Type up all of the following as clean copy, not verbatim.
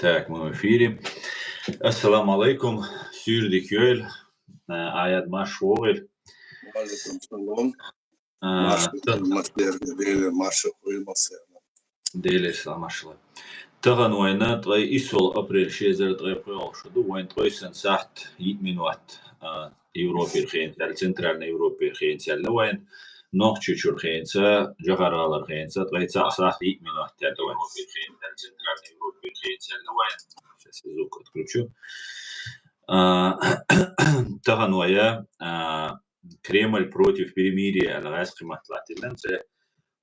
Так, мы в эфире. Ассаламу алейкум. Сюрдик Йоэль. Аят Машуэль. Алейкум салам. Та- Маша хурматлерге дейлер, Маша хуймасы. Дейле саламашла. Таган вайна трай исол апрель шезер трай прошлый. Вайн трай сен сахт 1 минут. Европе хейнцал, Центральной Европе хейнцал. Вайн noch чучур хейнца, джахаралар хейнца, трай сахт 1 минут. Центральной Европе хейнцал. Сейчас я звук отключу. Тагануя Кремль против перемирия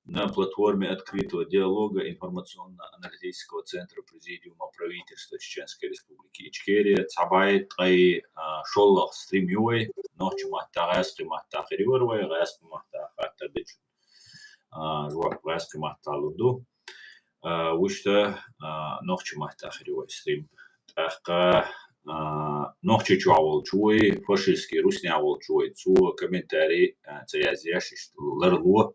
на платформе открытого диалога информационно-аналитического центра Президиума правительства Чеченской Республики Ичкерия Цабай Трай Шоллах стримюй ночь махтагас махтахиривай гас махтахатадич гас махталуду вушта ночь махтахиривай стрим таха ночью чуавол чуй фашистский руснявол чуй цу комментарий цаязяш ларло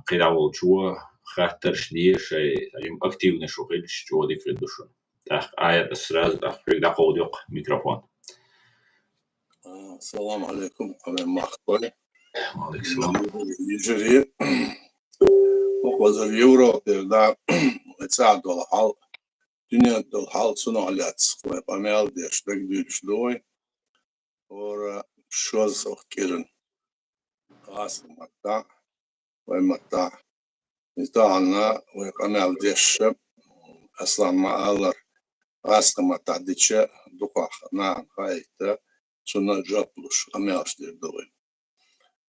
قراول شو خاطر شديه شيء يعني активный شو غير شو دي في الدشون تاخ آية السراز تاخ في دقة ودق ميكروفون السلام عليكم أنا مخطوي وعليك السلام يجري وقوز اليورو دا تساعدوا الحال دنيا الحال صنع لاتس ويقامل ديش دقديش دوي ور شوز أخيرا قاس مقطع ومقطع نتاعنا ويقامل ديش أصلا ما ألر قاس مقطع ديش دقاق نعم هايتا صنع جابلوش أمياش دير دوي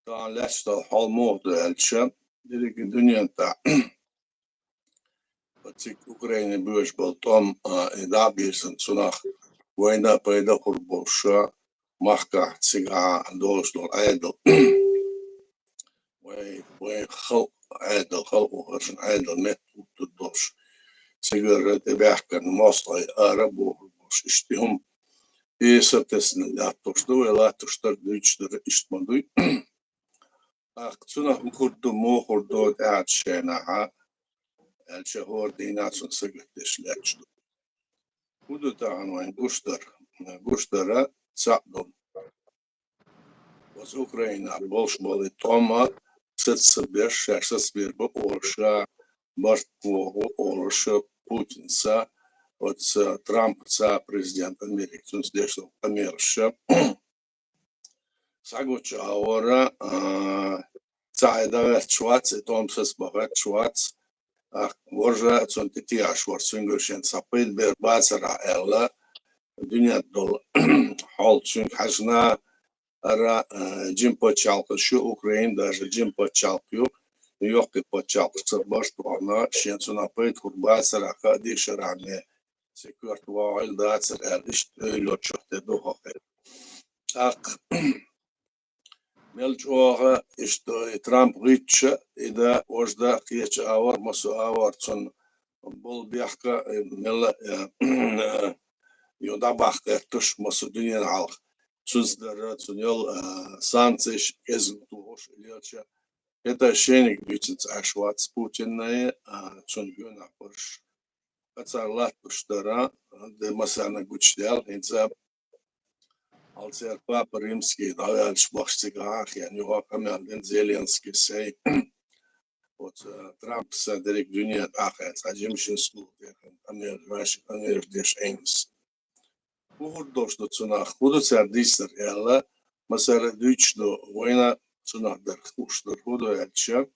طبعا لاش الحال موضوع الشاب ديك الدنيا نتاع Tik Ukraine beurs baltom da birsen sunach وين بيدا قربوشا محكا تسيقا دوش دول عيدل وين خلق عيدل خلق وغرشن عيدل مت وتدوش تسيقا تباحكا مصطي آرب وغربوش اشتهم إيسا تسن لا تشتو لا تشتر دوشتر اشتمدوي أقتنا وكردو مو خردو قاعد شيناها الشهور ديناتون سجلتش لاجدو ودو تاعن وين قشتر تساعدهم وز أوكرانيا بولش بالي توما ستسبير شاكسبير بأورشا بارتوغو أورشا بوتين سا وز ترامب سا президент Америки تونس ديشتو أميرشا ساقوش أورا تساعد شواتس توم سسبغت شواتس Vorja tsuntitia Schwarzenegger sapid ber basara ella dünya dol hal çünkü hajna ara jim почалка şu Ukrayna даже jim почалка yok ki почалка baş doğana şensun apid kurbasara kadi şarane sekürt vail datsar erdiş öyle çok doğa ak ملجوها إشتو ترامب غيتش إذا وجد قيتش آور مسو آور تون بول بيحكا ملا يودا بحكا تش مسو دنيا العالق تزدر تنيل سانتش إزمتوش إلياتشا إذا شينك بيتنس عشوات بوتين تنجونا برش أتصالات بشترا دي مسانا قوتشدال إنزا Алцер папа римский, да, шбахштигаах, я не вакамян, Зеленский сей. Вот Трамп садерик дюния ахец, а жемшин слух, амер ваш, амер деш эйнс. Ухур дош до цунах, худу цардистер, ялла, масара дюч до война цунах дар хуштар, худу ялча.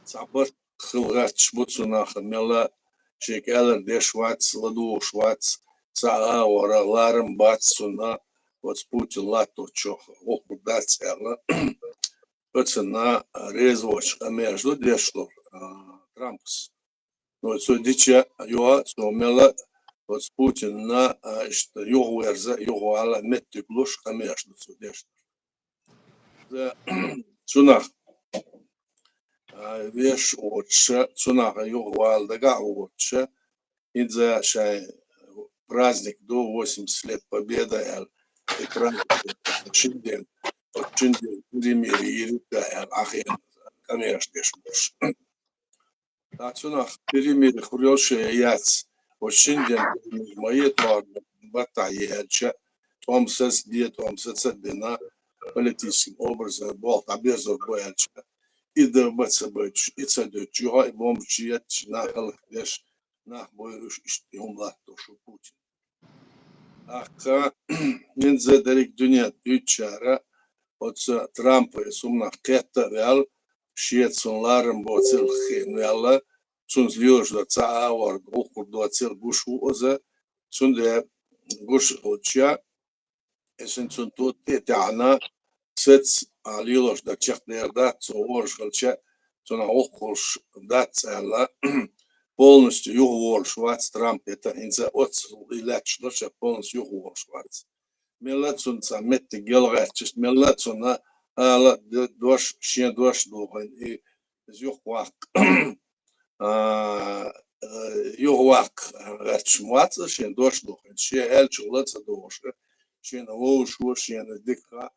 Цабар хилгач бу цунах, мела шек ялер деш вац, ладу швац, Саа ора ларым батсуна вот Путин лато чох окудать ела пацана резвоч между дешло Трампс но судича юа сомела вот Путин на что югуерза югуала меттиклуш между судеш да цунах веш отша цунах югуал дага отша идза шай праздник до 80 лет победы и праздник Чинден примире Ирика Ахен, конечно, Atsuna primeri хорошие яц. Очень ден мои то батаея, томсес где томсес бина политическим образом бол обязан бояч. И да бацабыч, и цадыч, и бомбчият на халдеш на боюш юмла то шу Путин. Ака нинза дарик dünya bütçara otsa Trump'ı sumna ketta real şiyet sonların boçil xinala sunt liojda caawar okurdu atsel gush oza sunt gush ocha esen sunt te tana sets aliojda чехнерда цоворшгалча сона окурш дацала полностью югор швац Трамп это инза от илачлоша полностью югор швац мелатсон самет гелгачс мелатсона ala dosh shen dosh dogen и зюхвак юхвак рачмац shen dosh dogen she el chulats dosh shen вош shen dikha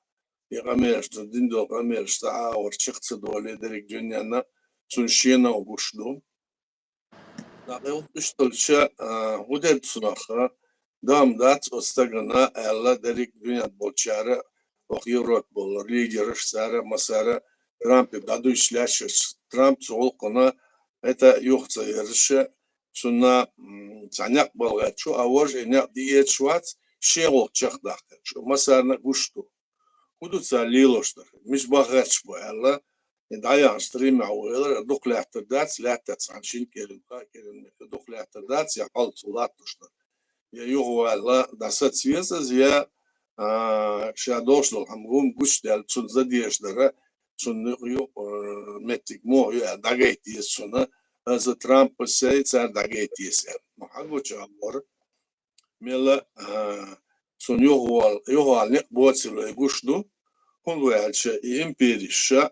يغامرش диндо غامرش таавар чихц доле дерек дюняна сун shena ogушду на устолча удел сунаха дам дат остагана ала дерек дюня болчара Европа был лидер Сара Масара Трамп году шлящий Трамп солкона это юхца ерше суна цаняк был что а уже не диет швац шел чахдах что Масарна гушту худуца лилошта миш багач была и дая стрим ауэлэр дуклятер дац лятац аншин келин дуклятер дац я алцулатушта я югвала дасат свеза я شادوشلو همون گوش دل چون زدیش داره چون یو متیک مو یا داگیتی سونه از ترامپ سه سر داگیتی سر محاگو چهار میله چون یو حال نه بوچلو گوش دو هون ویلچ ایمپیریشه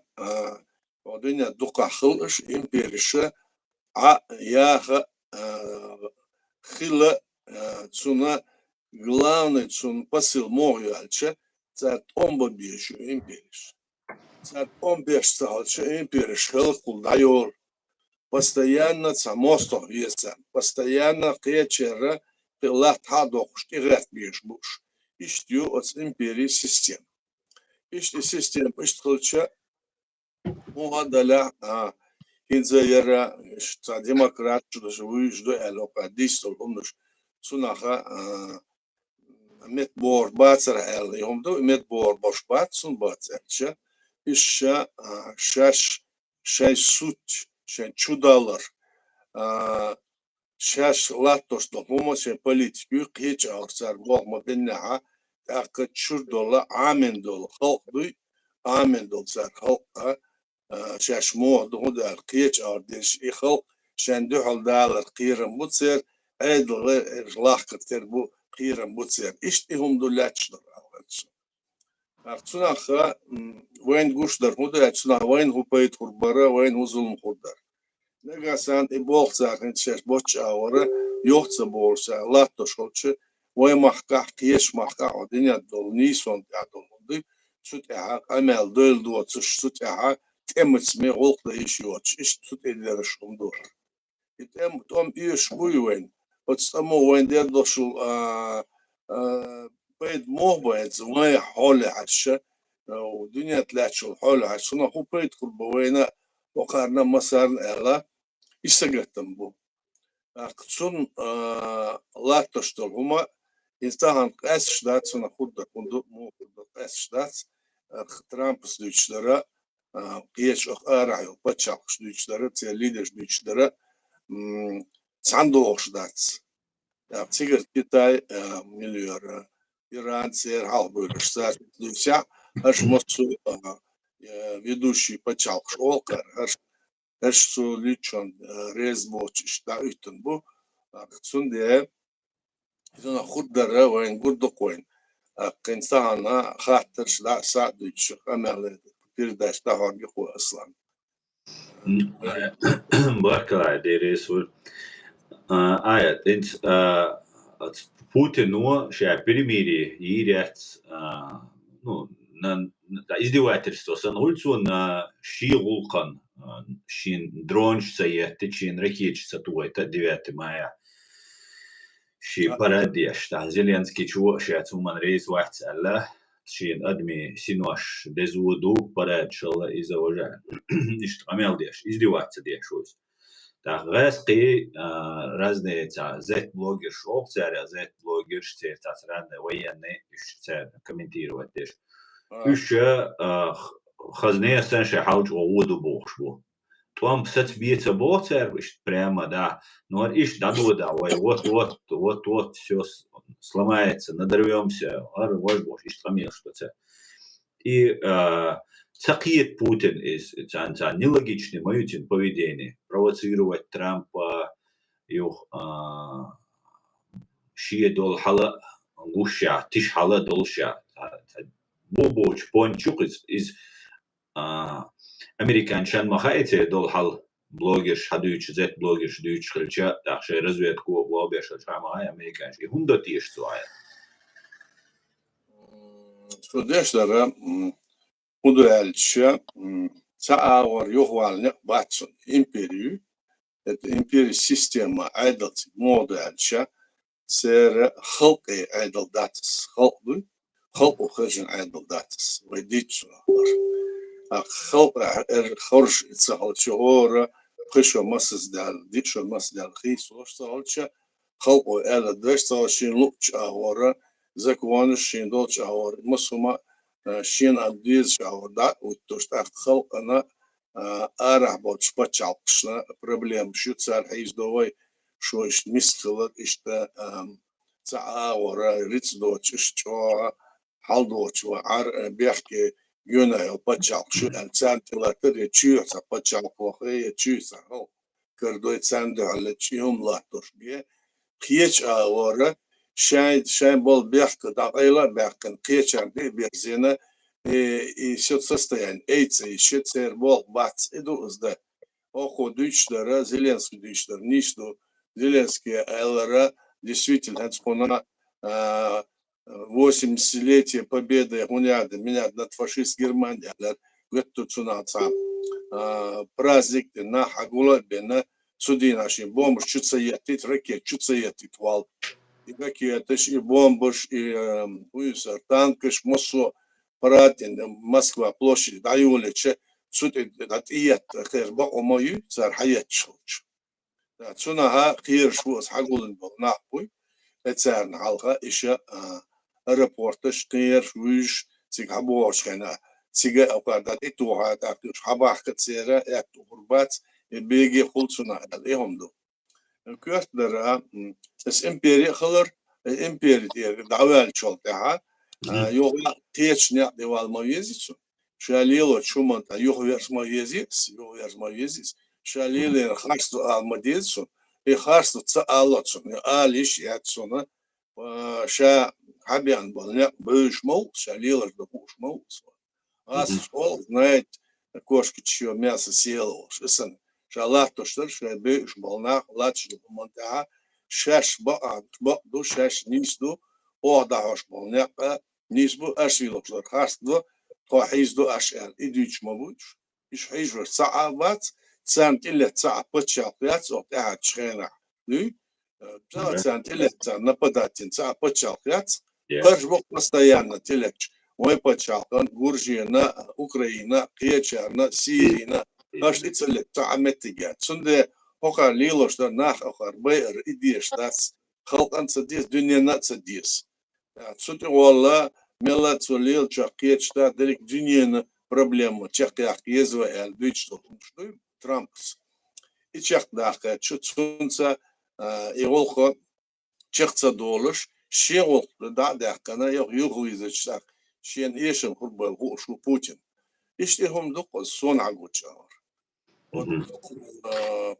و دنیا دو کاخلش ایمپیریشه یا خیلی چونه главный чун посыл моялче царь омба бешу империш царь омбеш салче империш хелкул дайор постоянно самосто веса постоянно кечера пилат хадохш тигрет беш буш иштю от империи систем ишти систем иштхылча мугадаля хинзаера ишта демократ чудо жду элока дистол умнуш сунаха met bor batsar el yomdo met bor bosh batsun batsarcha isha shash sut shen chudalar shash latos do pomoc politiku qich arsar boğma benna ak churdola amen dol xalqdu amen dol sar xalqa shash mo do dal qich ardish i xalq shen du haldalar qirim butser aydl laqter bu قيرم بوتسير إيش هم دولاتش در أولش أرتونا خا وين قوش در هودا أرتونا وين هو بيت خربرة وين هو ظلم خردر نجاسان إبوخ ساكن تشش بوتش أورا يوخت بورسا لا تشوتش وين محكا قيش محكا عدنيا دول نيسون تعدل هودي سوت إعاق أمل دول دوتش سوت إعاق تمت مي غلق ليش يوتش إيش سوت إدارش دور يتم توم إيش بوي وين Потому وين دير دوشل بيد موبايل زمان حول عشة ودنيا تلاشل حول عشة هو بيد كل بوينا وقارنا مسار إلا يستقتم بو أقصون لا تشتغل هما إنسان قاس دات سنا خود كندو مو قاس دات ترامب سديشترا قيش أخارع وبتشاقش سديشترا تليدش سديشترا صندوق دات يا تيجر كيتاي مليار إيران سير halböyle вся аж мосу ведущий почал шолка аж что личон резбоч да итен бу сунде зона худдара вайн гурдокоин кенсана хаттер шла садыч амале передаш да харги ху аслан Barkalai deres ul ayat ins at Putin nu şe primiri yiret nu nan izdevательство сан ульцун ши улкан شين درونش سيئت شين ركيج ستويت 9 مايا شي باراديش تاع زيلينسكي شو شاتو من رئيس واحد سأله شين أدمي سينوش دزودو باراد شالله إذا وجع إيش عمل ديش إيش دي واحد ديش شوز تاع غاسقي رازني تاع زيت بلوجر شو تاع زيت بلوجر شتير تاع رازني وياني إيش تاع كومنتير وديش إيش خزنية سنش حاوج وودو بوش بو توام ست بيت بوتر إيش прямо да но إيش дадода вот все сломается надорвемся вот إيش томил что-то и цакиет Путин из нелогичный моютин поведение провоцировать Трампа юх шие дол хала гуша тиш хала долша бобоч пончук из американ шан махаете дол хал блогер шадуч зет блогер шадуч хлча дахше разведку лобеша шамай американский хунда тиш суая что дешлера удальча цаавар юхвалне батсон империю это империя система айдалт модальча сер халқи айдал датс халқу халқу хажин айдал датс вайдичу халқ хорш ицахалчора пришо масдал дичо масдал хисо шталча халқу эла дешта шин луча ора закон шин долча ора масума شين عبديز شعودا وتشتاق خلقنا أرح بوتش بتشالقشنا проблем شو تصير حيز دوي شو إيش مسخلك إيش تعاورا ريتس دوتش شو حال دوتش وعر بيحكي يونا يو بتشالقشو الإنسان تلاتر يتشيح بتشالق وخي يتشيح هو كردو يتساندو على تشيهم لا تشبيه خيش أورا شاين بول بيحكي دقيقة بيحكي قيشان بيحزينا еще состояние эйца еще цер бол бац иду сда охо дучтера Зеленский дучтер ничто Зеленский ЛР действительно отспона 80-летие победы уняды меня над фашист Германия гетту цунаца праздник на хагула бена суди наши бомб чуца ятит ракет чуца ятит вал и ракетыш и бомбыш и уйсар танкыш мосо паратин Москва площадь даюлече сути датият خيربا омою зар хаят шулч цунаха хиршвос хагулын болнахпуй эцерн халга иша аэропортыш хиршвиш цигабошкана цига акадат итуха дактуш хабахкцера этурбат беги хулцуна алехомду كوستر اس امبيري خلر امبيري دعوال شولتها يوغا تيچنيا ديوال مويزيسو شاليلو شومانتا يوغيرس مويزيس شاليلو خاستو المديسو и خاستو цаалотсо алиш ятсона ша хабиан болня бышмол шалило бышмол ас ол знает кошки чье мясо съело шесан شالاتو شتر شبيش بالنا لاتش منتها شاش بقى دو شاش نيسدو اوضاش بالنا نيسبو اشيلو خاصدو توحيزدو اشال اديش مبوش ايش حيجر صعبات سانت الا صعب بتشاقيات وقتها تشخينا ني سانت الا нападатин صعب بتشاقيات برجبق постоянно تلك وي بتشاقن غورجينا اوكرانيا قيچارنا سيرينا Аж ицелет тааметтига. Цунде хока лилошта нах охар бейр идиш дас халканца дис дуньянаца дис. Цунде валла мела цулил чакечта дерек дуньяна проблема чакяк езва эл дучто что Трампс. И чакдаха чуцунца и волхо чакца долуш шеол да дахкана югу изачтак. Шен ешен хурбал хушу Путин. Иштехом дук сон агуча.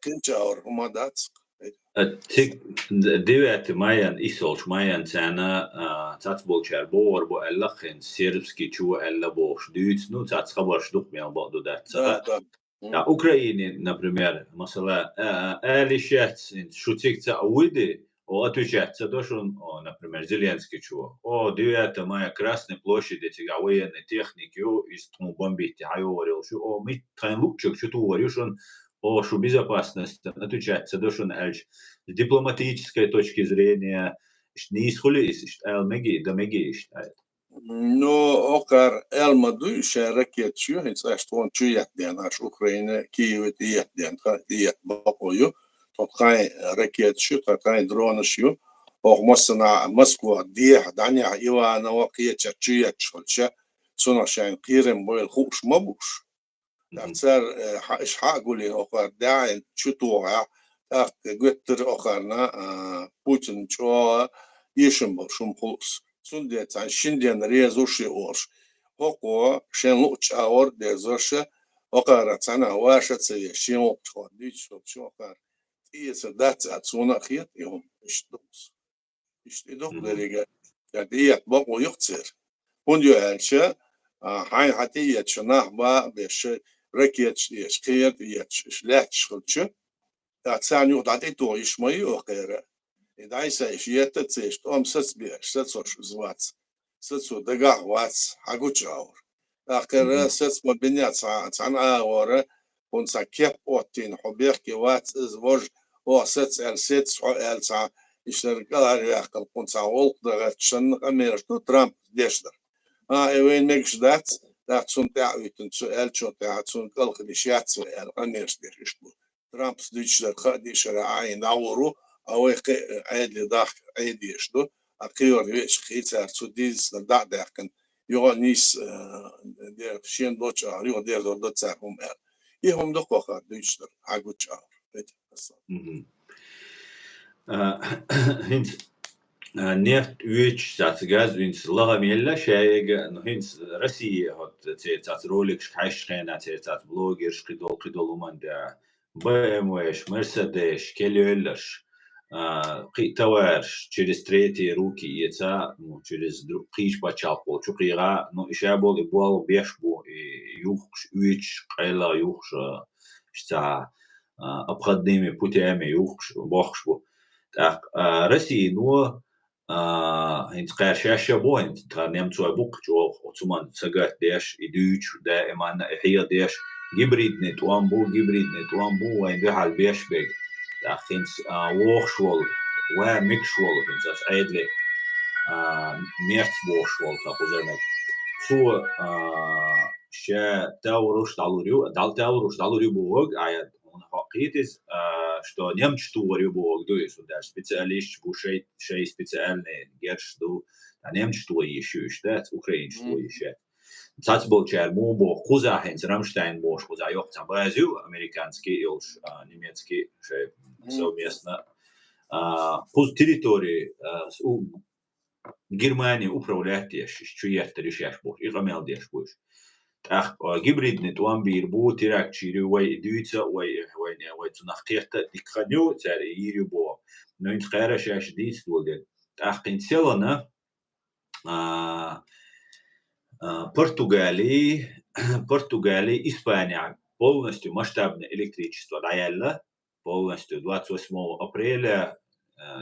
كنتشاور وما داتس تك دوات مايان إيسولش مايان تانا تاتبولشار بور بو ألخن سيربسكي شو ألا بوش دوت نو تات خبرش دوك ميان بعضو دات أوكرايني например مثلا آلي شات شو تيك تعودي отвечать то, что он, например, Зеленский чего. 9 мая Красной площади тяга военной техники, из бомбить, а я говорил, что, мы тайн лучше, что ты говоришь, он, что безопасность, отвечать то, что он, с дипломатической точки зрения, не исходит, да меги считает. Ну, окар Элмаду, ще ракет чу, хинц он чуят ден, аш Украина, Киев иет ден, иет бакою, тот хай ракет чу, тот хай дрон чу, ох мосна Москва, диех, даня, Ивана, окиет чуят чулча, цуна шайн кирем бойл хуш мабуш. Цар иш хагули окар даин чутуа, так гветтер окарна Путин чуа, ишем шум хулс. Sunde tan shinden rezushi orsh hoko shen luch aor dezoshe okara tana washa tse shin okcho dich okar is that atsuna khiet yom ishtuk derige ya diet bok o yuktser und yo elche hay hati yet shna ba besh raket yes khiet yet shlach shulche atsan yo date to ishmay okara da ise yet tsesh sets be sets zwaц сетсу дага вац агучаур ахер сетс мобиняц цана ора он сакеп отин хоберки вац звож о сетс эл сетс эл са ишеркалар яхкал он са олк дага чын америку Трамп дештер эвен мегшдат dat sun ta uitun su эл чота sun кал хдишяц эл америштер ишту Трамп дичер хадишер ай науру اوه عادي ضحك عادي يشدو اقيور ويش خيتار تو ديز دا داكن يو نيس دير شين دوتشا يو دير دوتشا هم يهم دقوقا ديشتر اغوتشا هنت نفت ويش تاتغاز وينس لاغاميلا شايغ نو هنت روسيا هات تات رولك حاش خينا تات بلوجر قدول ومندا BMW, Mercedes, Келюэллерш, товарищ через третьи руки яйца, ну, через приш почалпол, чукира, ну, еще был и был бешбу, и юхш, уич, кайла юхш, что обходными путями юхш, бохшбу. Так, Россия, ну, интқар шаша бо, интқар немцой бук, чё, отсуман сагат деш, и дюч, да, имана, хия деш, гибридный туамбу, вайн бехал бешбег. Ахинс вошвол, ва микшвол, хинс айдли мерц вошвол, капузенек. Су ше теоруш далурю буог, а он хакитис, что немч туворю буог, то есть даже специалист бушей специальный герш ду, а немч туворю еще, да, украинч туворю еще. Цац был чар мубо хуза хенс Рамштайн бош хуза ёхца базю американский илш немецкий ше совместно хуз территории Германии управлять еш чует решаешь бош и гамел деш бош так гибридный туамбир бу терак чири вай дюйца вай цунахкета дикханю цари ирю бо но ин хара шаш дит стулде так ин селана Португалии, Испания полностью масштабное электричество рояльно, полностью 28 апреля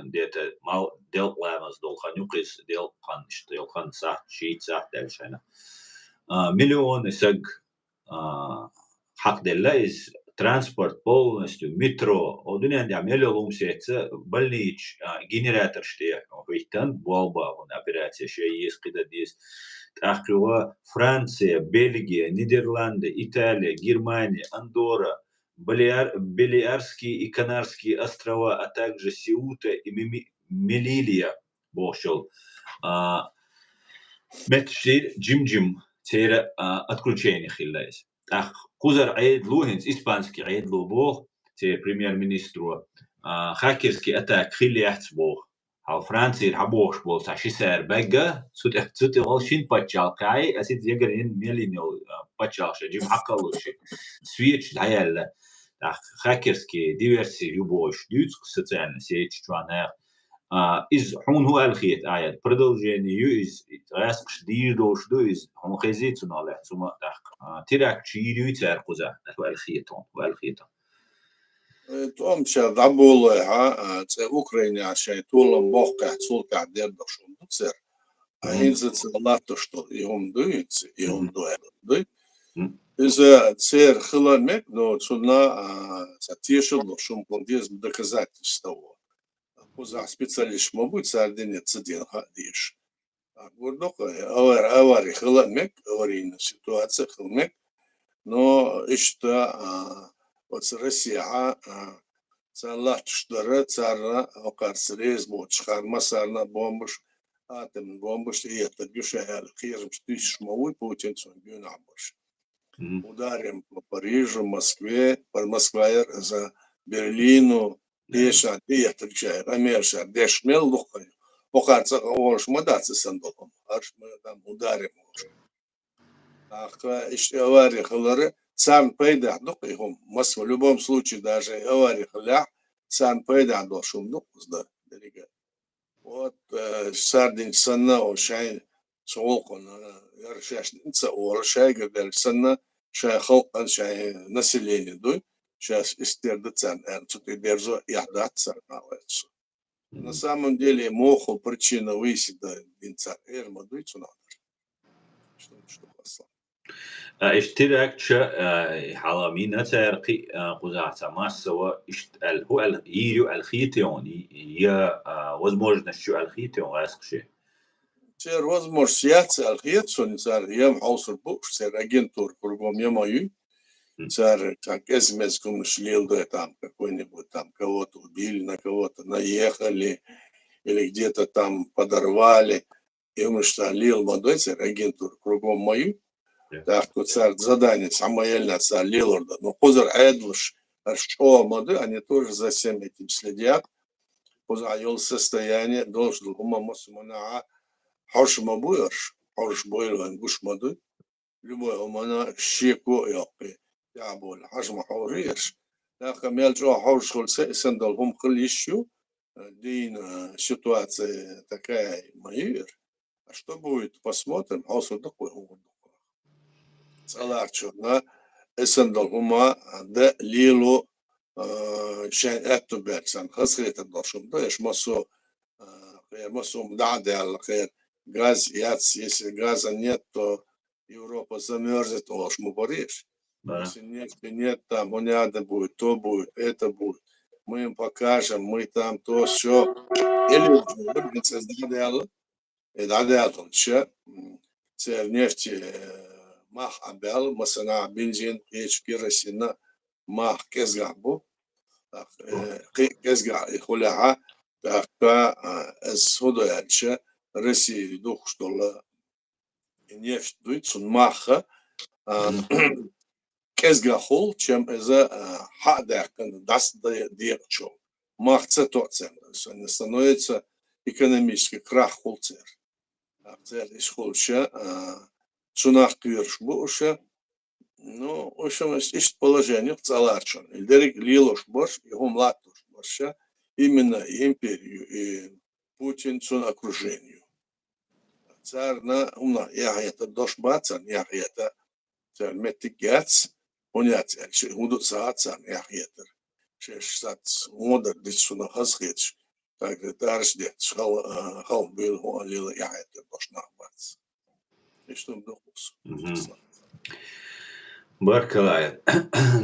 где-то мал дел ламас долханюкис дел хан са шица дальше. Миллионы саг хак делла из транспорт полностью метро. Одунян я меллиум сетца больнич генератор штея. Витан болба он операция ще есть когда здесь. Ахкова Франция, Бельгия, Нидерланды, Италия, Германия, Андорра, Балиарские и Канарские острова, а также Сеута и Мелилья. Бошел. Метшир Джим тера отключение хилляйс. Ах, кузар аид лухинс, испанский аид лубох, те премьер-министру, хакерский атак хилляйс бох. Ал Франция хабош бол сашисер бега, сути волшин пачал кай, асит егерин мелинел пачал ше, джим хакалуши. Свич даяла. Ах, хакерский диверсии любош, дюцк социальная сеть чуанер. Из он هو الخيط آيات продолжение из راسك دير دوش دو из هم خزيت ناله ثم تراك تشيري تعرقزا هو الخيط هو الخيط توم شا دابوله ها تس أوكرانيا شيء طول بوقع طول قاعد شو تصير هينزل الله تشتغل يوم دويت يوم دويت إذا تصير خلال но цуна сатишил шум кондиз доказательства. Куза специалист могут сардине цедин хадиш. Гордок авари хлал мек аварийная ситуация хлал мек, но ишта вот Россия цаллах штара царна окарсрез бочхар масарна бомбуш атом бомбуш и это бюшая хирм штиш мовой Путин сон бюнамбуш. Ударим по Парижу, Москве, по Москве за Берлину, Деша, Детричай, Рамеша, Дешмел, Лухай. Покарца, ош, мадаться сандалом, аж мы там ударим. Ах, еще авария халары, цан пайда, духайхом, Москва, в любом случае, даже авария халя, цан пайда, дошум, да, берега. Вот, сардин санна, ошай, солкон, яршашница, оршай, говорят, санна, شاي خلق شاي население دوي сейчас истердцан тут держу яхдат сарнавец на самом деле моху причина высида инца эрмадуй цунадр что послал اشتراك حرامين تارقي قزاعة ماس سوا هو يريو الخيتيون يا возможно что الخيتيون расскажи Цер возможно сяться алхиетсон цар ям хаусер буш цер агентур кругом ямаю цар как эсмес шлил до там какой-нибудь там кого-то убили, на кого-то наехали или где-то там подорвали. И он что лил молодой цар агентур кругом мою. Так вот царь задание самоельно царь лилорда. Но позор эдлш что молодой, они тоже за всем этим следят. Позор ел состояние должен ума мусмана حوش ما بويرش حوش بوير وانقوش مدو لبوي أمانا شيكو يقي يعبول حوش ما حوريش لكن يلجوا حوش خل سندل هم كل يشيو دين ситуация такая майыр. А что будет, посмотрим. Хаус такой он. Саларчо на сендал хума да лилу شان أتو بيرسان خسرت الدرشم ده إيش مسو خير مسو مدعدة على خير газ, если газа нет, то Европа замерзнет, ложь мы Париж. Если нефти нет, там надо будет, то будет, это будет. Мы им покажем, мы там то, все. Или нефти мах абел, масана бензин, керосина, мах кезгабу, кезга и хуляха, так эсудояча. России дух что нефть дует сунмаха кезгахол чем за хада даст дирчо махца тоцен становится экономический крах холцер цер исхолша цунах кирш буша ну в общем есть положение в целарчон илдерик лилош бош его млатош боша именно империю и Путин цун окружению царь на умна яхета дош бацан яхета царь метигец понять что удут саацан яхета шеш сац модер дичуна хасхеч так дарш дет хал бил лила яхета дош на бац и что дохус Баркалай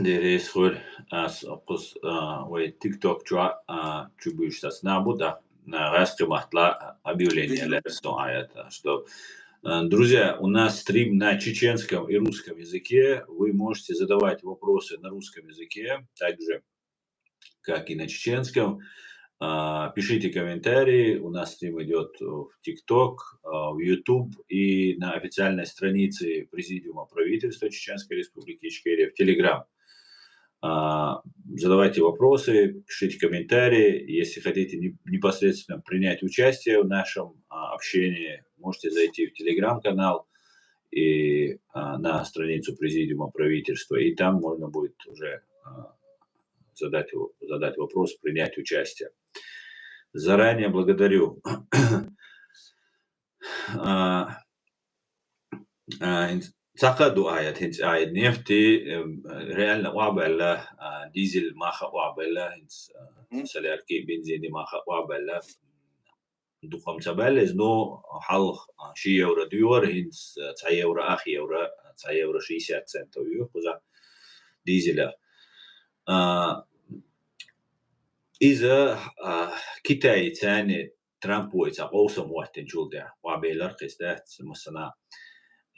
дерес хор ас опус вей тикток чуа чубуш сас набуда на раскрыватла объявление лесто что друзья, у нас стрим на чеченском и русском языке. Вы можете задавать вопросы на русском языке, так же, как и на чеченском. Пишите комментарии. У нас стрим идет в ТикТок, в YouTube и на официальной странице Президиума правительства Чеченской Республики Ичкерия в Телеграм. Задавайте вопросы, пишите комментарии. Если хотите непосредственно принять участие в нашем общении, можете зайти в телеграм-канал и на страницу Президиума правительства, и там можно будет уже задать вопрос, принять участие. Заранее благодарю تعقدوا آيات هنس آيات نفتي ريالنا وعبلا ديزل ما خا وعبلا هنس سلاركي بنزين ما خا وعبلا دو خمسة بالز نو حل شي يورا ديور هنس تاي يورا أخي يورا تاي يورا شي سات سنتو يو كذا ديزل إذا كتاي تاني ترامب ويتا قوسم وقت جولدا وعبيلر قستات مثلا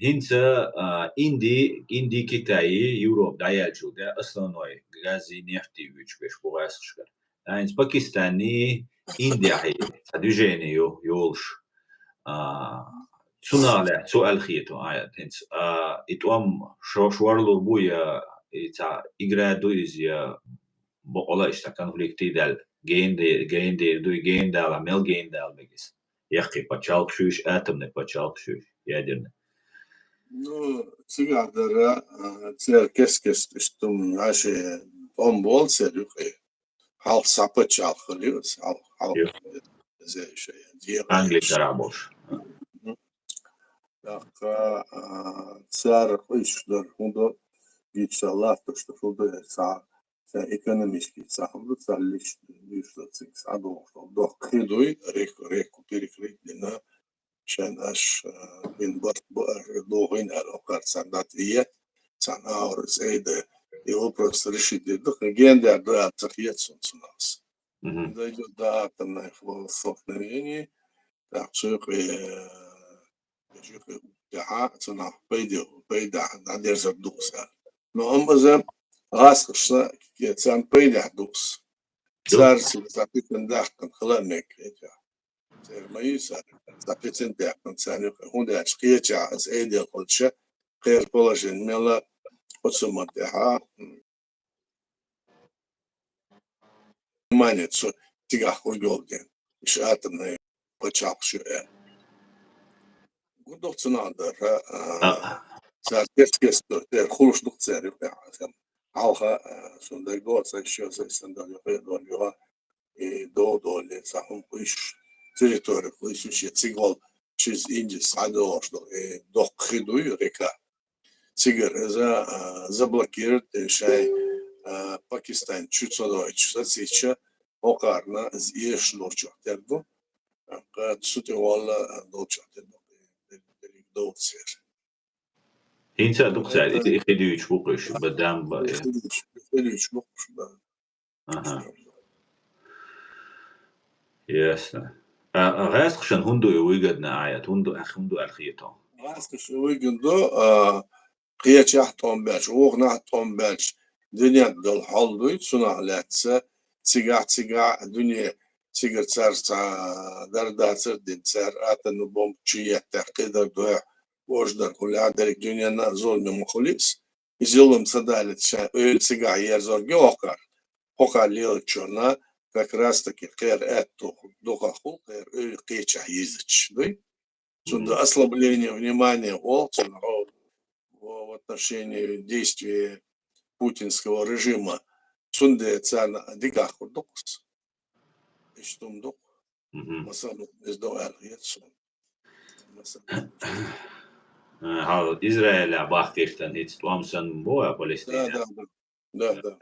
هنسا إندي كتاي يوروب دايال جولدا أصلا نوي غازي نفتي ويش بيش بغاس شكر هنس باكستاني إنديا هي تدوجيني يولش سنالة سؤال خيتو آيات هنس إتوام شوارلو بويا إتا إغرادو إزيا بقولا إشتا конфликти дал гейндер амел гейндал бегис яхи пачалкшуш атомный пачалкшуш ядерный. Ну, цигардара церкескес тустум наши бомбол церюхи хал сапа чалхалиус хал зешая Англия тарабош. Так цар ишдер хундо гичалат что хундо са экономический сахаб цаллиш вишло цикс адошло до хидуй реку перекрытлена شانش من برد دوغين الأوقات سندات إيه سان أورس إيدا يوبرس رشيد دق جين ده ده تقيت سناس ده جو ده تنا يخلو الصفنيني تحقيق يجيك جها تنا بيدا نادر زدوس نو أمازن غاسقش كيتسان بيدا دوس صار سيتابيت من داخل خلانك ما يسار تابيتن ده كنسان هوندا شقيتش از ايدي قلتش غير بولجين ملا قسم ده مانيت سو تيغا خوجولدين مش اتنا بچاق شو قدوت سنادر صار كيس ده خلوش نقط سعر يعني عالها سندا قوت شو زي سندا يقول دو ساهم كويش территорию, плывущие цигал через Индию, садо, что до Хидуй река. Цигар заблокирует, шай Пакистан чуть сюда, чуть сейчас, окарна зъешь ночью, терду, как сути вала ночью, терду, до цер. Инца дукцар, это хидуич букуш, бадам ба. Хидуич букуш, да. Ага. Ясно. غاسقشن هندو ويجدنا آيات هندو الخيطة. غاسقش ويجدو قياش يحطهم باش وغنا يحطهم باش دنيا دل حلدوي صنع لاتسا تيجع دنيا تيجر تسار دردا تسر دين تسار آتن بوم تشيات تقدر دوع وجدر كل عدرك دنيا نازول من مخلص يزلم صدالت شا öyle تيجع يرزور جوكر هوكر ليل تشونا как раз таки кэр эту духаху кэр кеча языч, да? Сюда ослабление внимания в отношении действий путинского режима сунде цана дикаху докус. И что он док? Масану из доалгетсу. Хал Израиля бахтиштан хит туамсан боя Палестина. Да.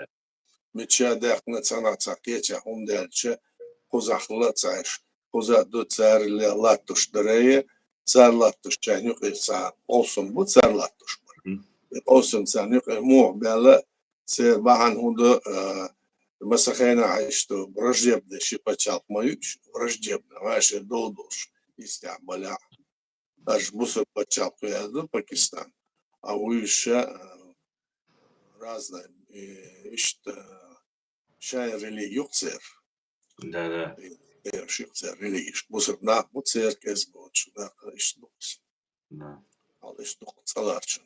متشادق نتسانع تاكيتش هم دالش قزح لاتساش قزح دو تسار لاتوش درية تسار لاتوش شانيوك تسار أوسم بو تسار لاتوش أوسم سانيوك مو بلا سير باهن هندو مسخينا عايشتو برجيبنا شي بچالق مايوش برجيبنا ماشي دودوش يستعملها اش بوسر بچالق يادو باكستان أويش разное işte şey religiyok zer. Да. Şey zer religiş. Bu sır na bu zer kez bu da işte bu. Да. Al işte bu salarçın.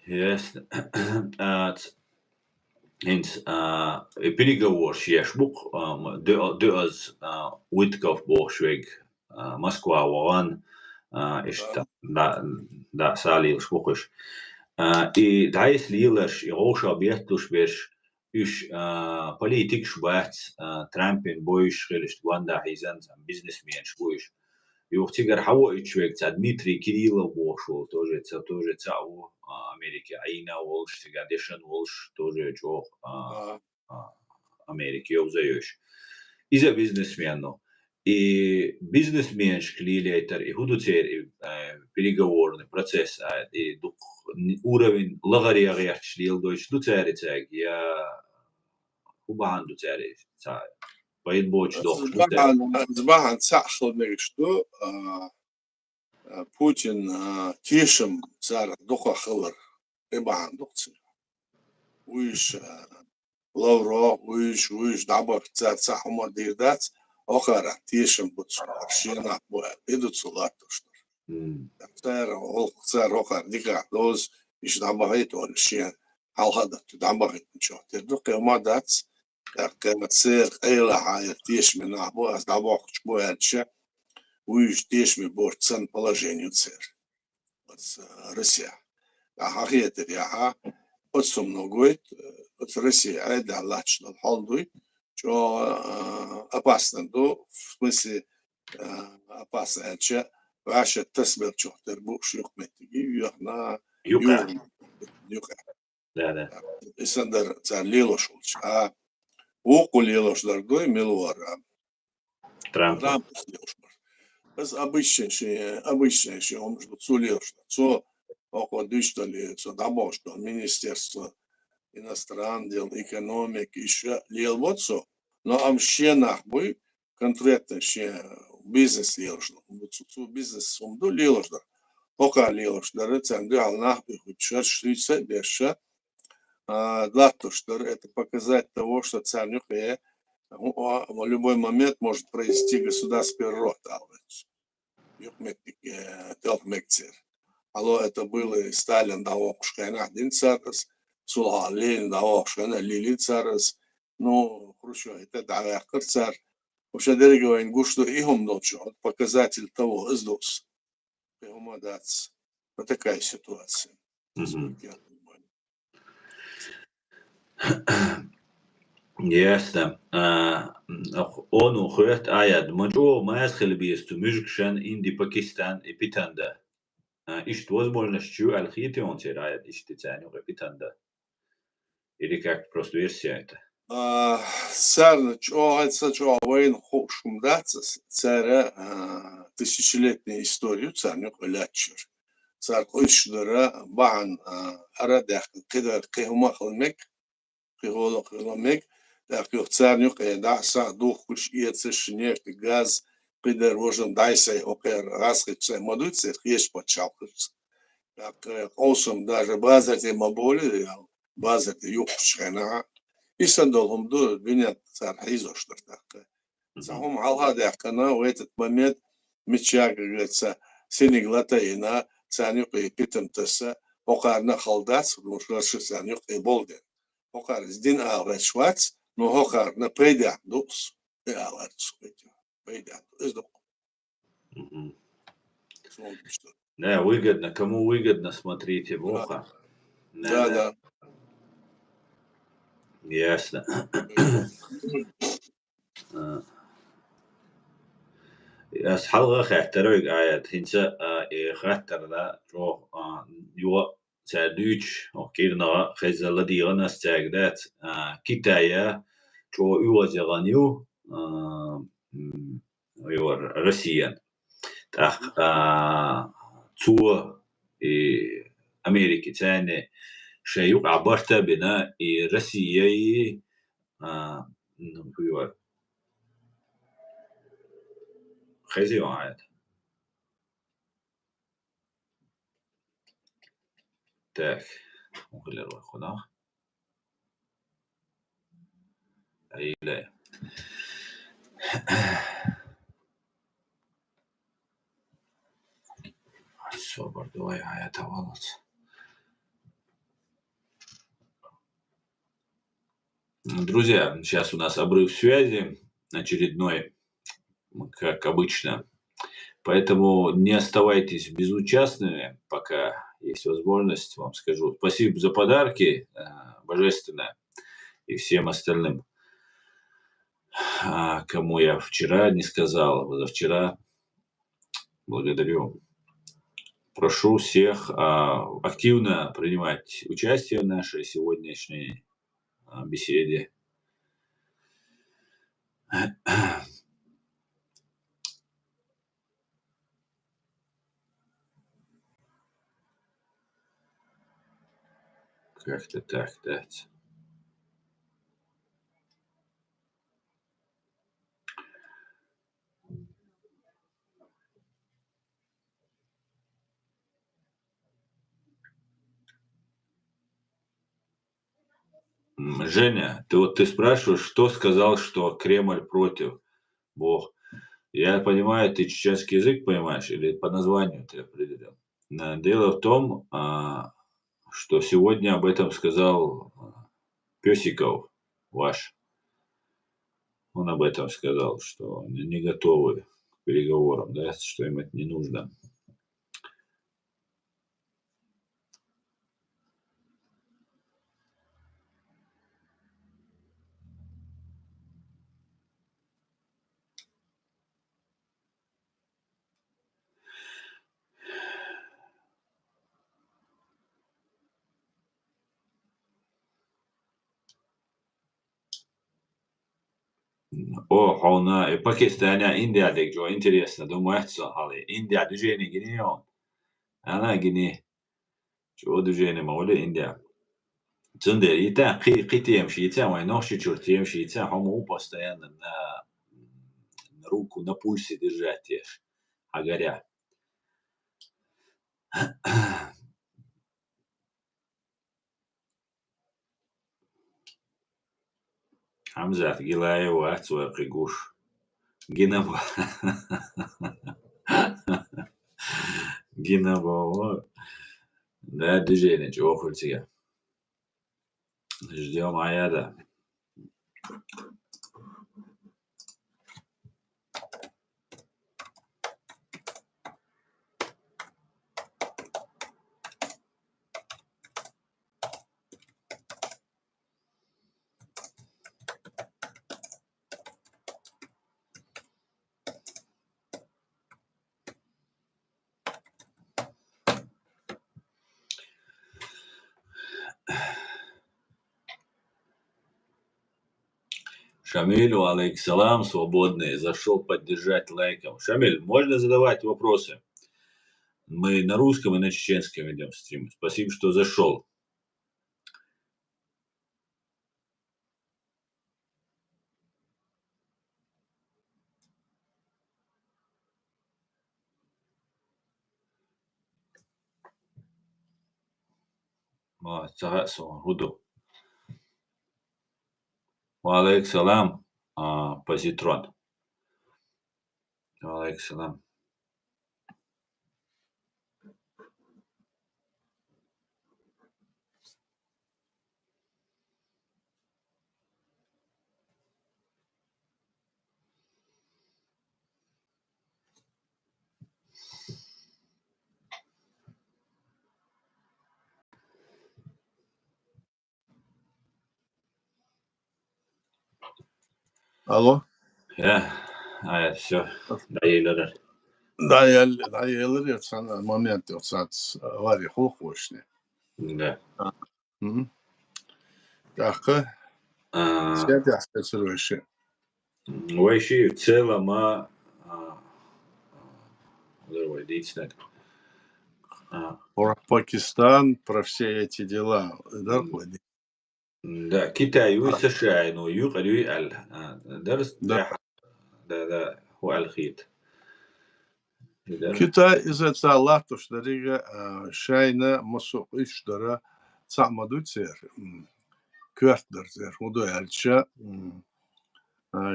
Ясно. Hens переговор шешбук дöz Witkov Bolshevik Москва ван işte da salil шбукыш. И да если лилаш и роша объектуш беш üş politik şubat Trump'in boyuş gelişti vanda hizan biznesmen şuş يوختيجر حوا إتشويك تا دميتري كириллов وشو тоже у Америки Аина Волш тигадешен Волш тоже чох Америки ёвзаёш. Иза бизнесмену. И бизнесмен шклилейтер и худуцер и переговорный процесс и уровень лагариягах шлил дойч дуцерицег я убахан дуцерич цай. Поед боч дох. Збахан цахл мегшту Путин тишем цар духа хылыр ибахан духцер. Уиш Лавро уиш дабах цар цахма дирдац охара тишем бутсуар шена боя идут сулатуш. Цар охар дика доз иш дабахит он шен алхада дабахит ничо. Тердук мадац كانت سير قيلة هاي تيش من أبوه دابوك شبوه هالشيء ويش تيش من بورتسن положению цер. Россия. Ахахия теряха отсом многоит от России айда лачно холдуй что опасно до в смысле опасно это ваша тасбер чохтер буш юхметги юхна Юка. Да. Исандер цар лилошулч Окулелошлар милуара. Трамп. Это обычный ши, он что цулешно, что около дыштали, что домой, что Министерство иностранных дел, экономики, еще лелвоцо, но амщенах бы конкретно ще бизнес лелошно, бизнес сумду лелошно, пока лелошно, рецензию алнах бы хоть шершится, беша. Это показать того, что царь Нюхе в любой момент может провести государственный переворот. Алло, это было и Сталин давал Шкайна один царс, Сула Ленин давал Шкайна Лили царс, ну, Хрущев, это давай царь. Вообще, дорогой говорю, что и он ночью, показатель того, издос. Вот такая ситуация. Ясно. Он уходит аяд. Маджо маэсхел бисту мюжгшен инди Пакистан и Питанда. Ишт возможностью алхити он тер аяд ишти цаню Питанда. Или как просто версия это? Царь, что воин шумдаться, царя тысячелетнюю историю царь лячер. Царь Ишдара Бахан Арадах Кидар Кихумахалмек. Хиломек, так как царь Нюхе даса дух куш иецеш нефть газ придержан дайсей окер раскрыться модуцы есть почалкаться. Так осом даже базати маболи базати юкшена и сандолом до винят царь изоштар так. Сам алхада кана в этот момент меча говорится синеглатаина царь Нюхе питамтаса окарна халдац потому что царь Нюхе болден. Хохар здин алрачвац, но хохар на пейдя дус и алрачвац пейдя издох. Да, выгодно. Кому выгодно, смотрите, Боха. Да. Ясно. As halga khataroig ayat hinsa khatar da jo yo Duits och kirna khazala diana stagdat Китая что юзеганю Россия так цу и Америки тяне шеюк абарта бина и Россия и хазиуает так углерод куда أيلا Собор, давай, это волос. Друзья, сейчас у нас обрыв связи очередной, как обычно. Поэтому не оставайтесь безучастными, пока есть возможность, вам скажу. Спасибо за подарки, божественно, и всем остальным, кому я вчера не сказал, позавчера. Благодарю. Прошу всех активно принимать участие в нашей сегодняшней беседе. Как-то так, да. Женя, ты спрашиваешь, что сказал, что Кремль против? Бог. Я понимаю, ты чеченский язык понимаешь или по названию ты определил? Дело в том, что сегодня об этом сказал Песиков ваш. Он об этом сказал, что они не готовы к переговорам, да, что им это не нужно. Ona Pakistan India jo интересно, думаю, hali India düzeyine giriyor. Ana gini جو düzeyine مولي India. تندر يتا قيتي يمشي يتا وين نوشي تشورتي يمشي يتا هم هو постоянно на руку на пульсе держать ешь. А горя. Хамзат Гилаев Ацуэк Гуш. Гинабо. Гинабо. Да, движение, чего хотите. Ждем Аяда. Шамилю, алейксалам, свободный, зашел поддержать лайком. Шамиль, можно задавать вопросы? Мы на русском и на чеченском ведем стрим. Спасибо, что зашел. Худу. Алейксалам, позитрон. Алейксалам. Алло. Все. Доелер. Dayalı yatsan moment yatsat var ya hoşne. Да. Dakika. Sen de спецруешь. Вообще в целом, Про Пакистан, про все эти дела. Да, Китай и США, ну, юqalu al درس да, هو الخيط. Китай из-за Аллаха, что рига шайна масук иштара цамадуцер. Квартер, удояльча.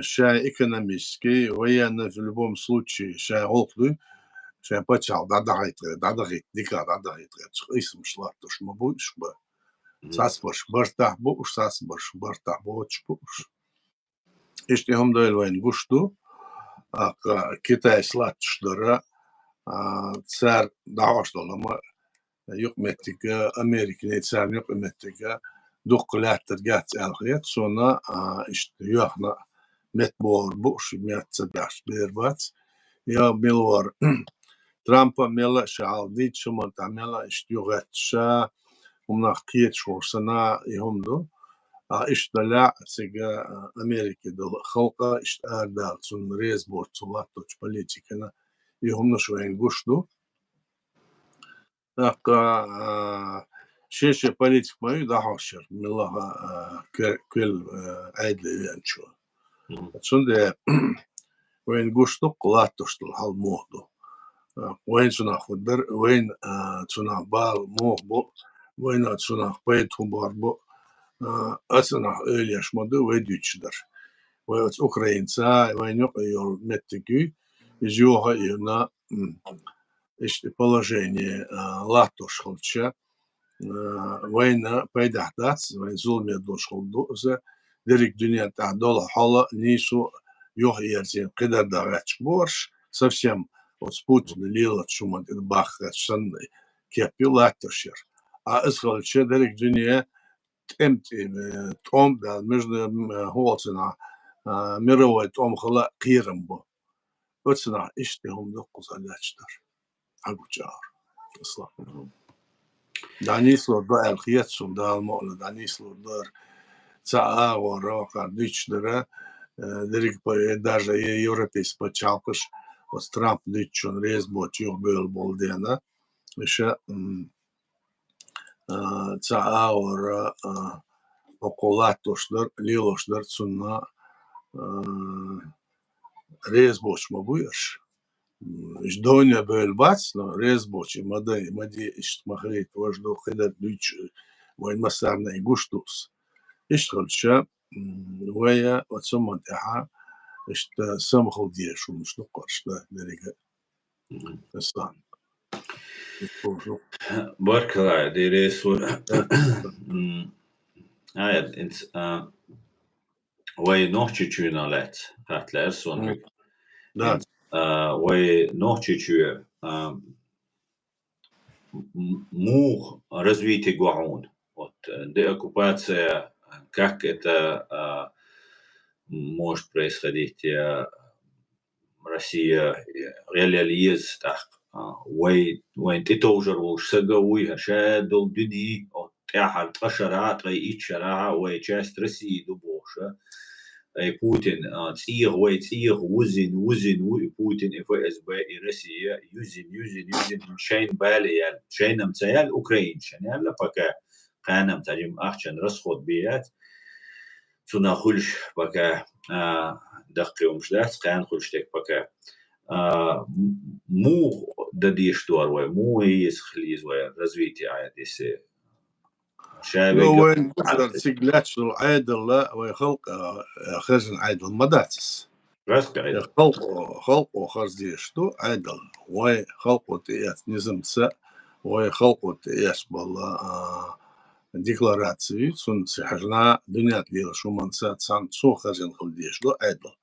Шай экономический, военно в любом случае, шай олклы, шай почал, дадагайт, дика, дадагайт, исм шла, то что мы будешь бы. Сасбаш, бартах буш, сасбаш, бартах буш. Ишти хом дойл вайн гушту, Китай слатштара, цар даваштолама, юк меттика, Америка не цар юк меттика, духлятер гат алхият, сона, ишти юхна, متبور بوش ميات سداش بيربات يا ملور Trump'a mela şaldi çumanta mela iştiyogatşa umna qiyet şorsana ihumdu. İştala siga Amerika'da halka işte erdalsun rezbort sulattoç politikana ihumnu şoyen guştu. Dakika şeşe politik mayu daha hoşer. Millaha köl aydlı yanço. Şimdi وين قشطو قلات تشتل هال موهدو وين سناخ ودر وين سناخ بال موهبو وين سناخ بيت باربو أسناخ öyle yaşmadı ve düçler. Ve Ukrayna وين يقيل متكي يجوها ينا işte положение латош холча وين пойдахдац وين зулме дошолду за дерек dünya dola hala nisu yok yersin kadar da kaç borç совсем вот Путин лила чума бах шан кепилатошер а исхолча дерек dünya том да между холцена мировой том хала кирим bu ötsena işte humda kuzalaçlar aguçar ıslah Danislo da elkhiyat sunda almalı Danislo da цаа ворока дичдера дерик даже европейс почалкыш вот Трамп дичон рез бочу бөл болдена еще цаа вора околатошлар лилошлар цунна рез бочма буяш ждоня бөл бац но рез бочи мади иш махрит вожду хедат дич вайн масарный гуштус اشتغل ويا وتسمى انتحى اشت سمخل ديال شو مش نقرش ده درجة اسلام بارك الله ديري سول انت وي نوحچي چونا لات هاتلر سونك да وي نوحچي چو مو развитие гуаун вот деоккупация как это может происходить Россия реализ так وين تتوجر وشسقوي هشادل دني تاحل تقشرات غي إتشراها ويجاست رسي دبوشة أي بوتين تيغ ويتيغ وزن بوتين إفاز باي روسيا يوزن شين بالي شين متيال أوكرين شين يلا بكا قانم تجمع أخشن رسخود بيات تنا خلش بكا دقي ومشلات قان خلشتك بكا مو دديش دور وي مو هي خليز وي развитие عادي وين قدر سيجلاتش العادل ويخلق خزن عادل مداتس خلقو خزديشتو عادل ويخلقو تياس نزمسا ويخلقو تياس بالله декларации сон сехна дунят лила шуманса цан цо хазен хулдешло айдл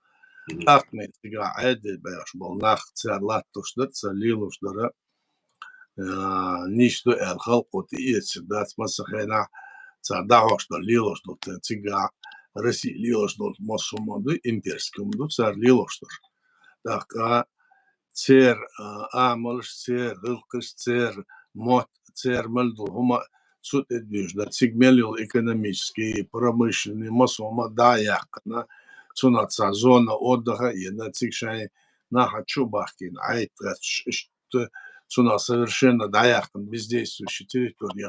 ахмет тига айдл баш бол нах царлат тушдат цалилушдара ништо эл халқот иец дат масахена цадахошдо лилошдо тига Россия лилошдо масумаду имперскумду цар лилошдо така цер амалш цер гылкыш цер мот цер мальду хума суд эдвиж да цигмелил экономический промышленный масома да якна цунаца зона отдыха и на цигшай на хачубахкин айтrat что цуна совершенно да якн бездействующей территории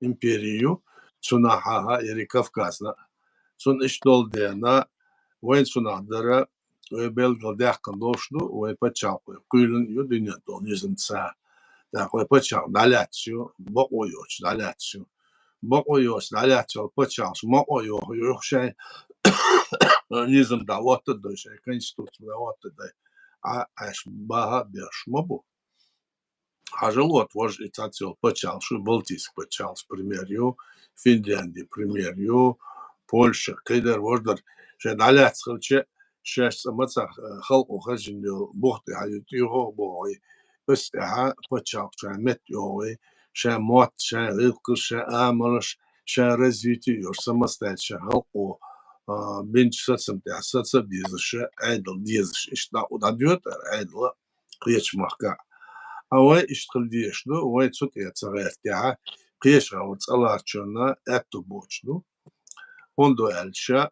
империю цуна хаха или Кавказ цун иштол дена вен цуна дара белгал дякн дошлу вен пачалку куйлен юдиня донизмца да кой пачал далячу бокойоч далячу бокойоч далячу пачал мокойо юхшай низм да вот да шай конституция да вот да аш баха бешмобу Ажалот вож ицацио пачал шу Балтийск пачал примерю Финляндия примерю Польша кайдар вождар ше даляц хылче шеш маца халку хажинду бухты хаютио бой Östeha почал мет йои ша мот ша рылкы ша амалыш ша развитие самостоятельно халку бинч сацам те асаца бизнеша айдл дизеш ишта удадет айдла кьечмахка أوي إشتغل ديشلو وي تسوتي تصغير تاعها قيشها وتصلارشونا أتو بوشلو هوندو ألشا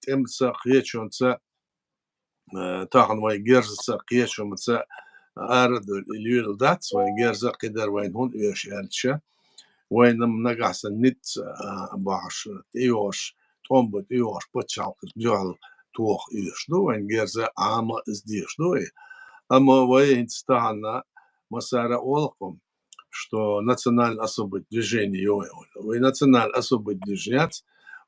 تمسا قيشونسا تاخن وي جيرزا قيشونسا أرد اليول داتس وي جيرزا قدر وين هون إيش ألشا وين نقعس النت باش إيوش تومبت إيوش بتشاو جال توخ إيشلو وين جيرزا عامة إزديشلو أما وين تستعنا مسارة أولكم что национальное особое движение, и национальное особое движение,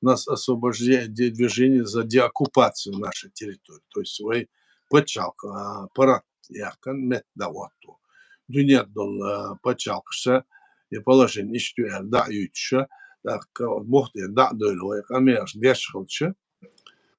у нас освобождение движение за деоккупацию нашей территории. То есть, вы почалка, парад, якон, мет давату. Дунет дол почалкша, и положение, что я да юча, так, бухте да дойло, камеш дешхолча,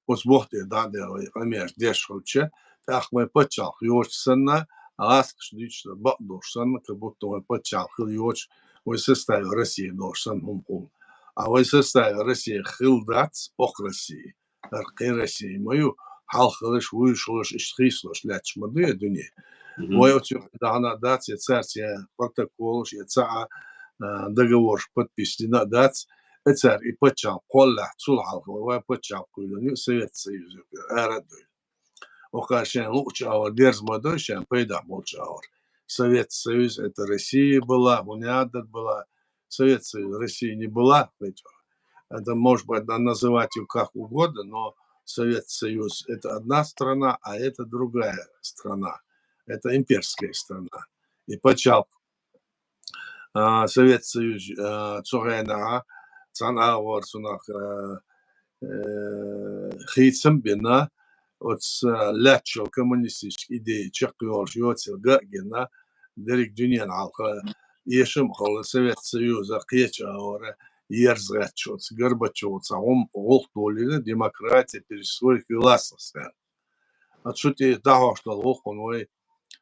вот бухте да дойло, камеш дешхолча, так мы почалк, южсана, Аскш лично бадошсан, как будто он почалкал юж, вы составил России дошсан хумпун. А вы составил России хилдац ох России. Аркей России мою халхалыш вышлыш ишхислыш ляч мады дуни. Вы отсюда дана дац я царь протоколш я ца договор подписали на дац. Царь и почал колла цул халхал вы почал кулюни Совет Союз арадуй. Окашен лучше аур дерз модошен пойда молча аур. Совет Союз это Россия была, Униадер была. Совет Союз России не была. Это может быть называть ее как угодно, но Совет Союз это одна страна, а это другая страна. Это имперская страна. И почал Совет Союз цогена цана ворсунах хитсам бина от лячо коммунистические идеи чекиор живется гагена дерек дюния алка ешем хол Совет Союза кеча ора ерзгачоц Горбачев цаум олтолига демократия перестройка властности. А что ты дахо что лохоной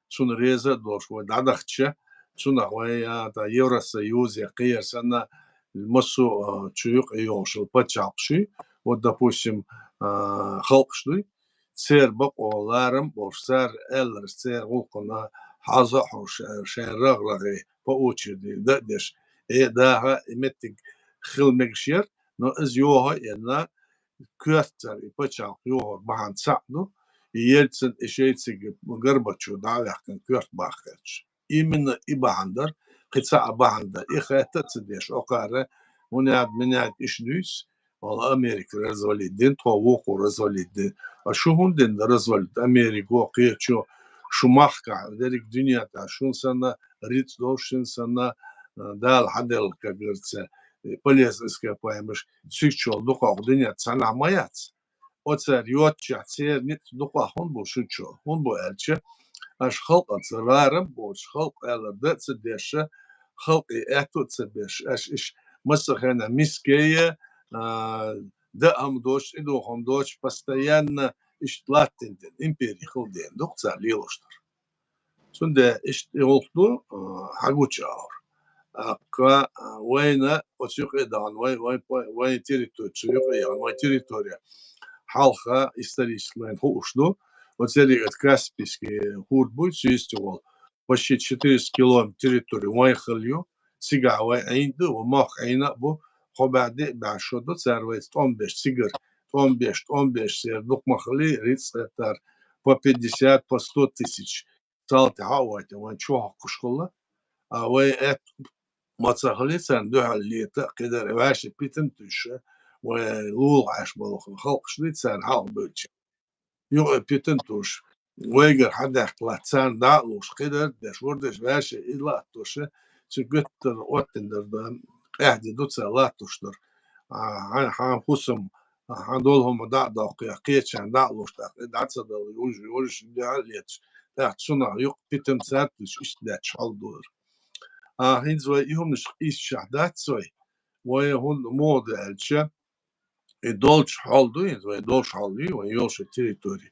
чун реза дошло дадахче чуна вая та Евросоюз я кеерсана массу чуюк йошел почапши вот допустим халкшли سير بقوا لارم بورسار إلر سير وقنا حظه شان رغرغي بقوتش دي دقدش إيه ده إمتك خل مكشير نو إز يوها إنا كوستر يبتشال يوها بحان سعدو يلتسن إشيتسك مقربتشو دعوة كان كوست باخرش إيمن إباندر قصة باندر إخاتة تديش أقارة مناد إشنوس والله أمريكا развалить تووقو развалить а شو هندن развалить أمريكا قيتشو شو محكا ذلك دنيا تا شو سنة ريت دوشن سنة دال حدل كبرت полез ископаемыш сючол духа дня цана маяц оцер йотча цер нет духа он бу шучо он бу элче аш халк ацрарам бу халк элде цдеше халк эту цбеш аш иш масахана мискея да амдош иду хамдош постоянно иштлаттенден империя хулден духца лилоштар сунде иштолду хагучаар ака война отсюда вой территория вой территория халха исторически хушло вот цели Каспийский хурбу чистил почти 400 километров территории вой халью سيجا وعيد وماخ عينا بو خبعد بعشرة سرويت توم بيش سيجر توم بيش سير دوك مخلي ريتس تار по 50 по 100 тысяч салты хавать وان شو كشكله وي ات ما تصخلي سان دو حليت قدر واش بيتن تش ولول عاش بالخ خلق شليت سان حال بوتش يو بيتن تش ويجر حدا خلاتسان دالوش قدر داش وردش واش إلا توش تقتر وتندر قاعد دوتس لا تشتر عن حسم عندهم دقيقة قيتشان دالوش داتس دال يوج داليت تاعتسنا يق بيتن ساتش إيش داتش هالدور هين زوي يهم مش إيش شعدات زوي ويهون مود الشة الدولش حالدو زوي دولش حالدو ويوش التريتوري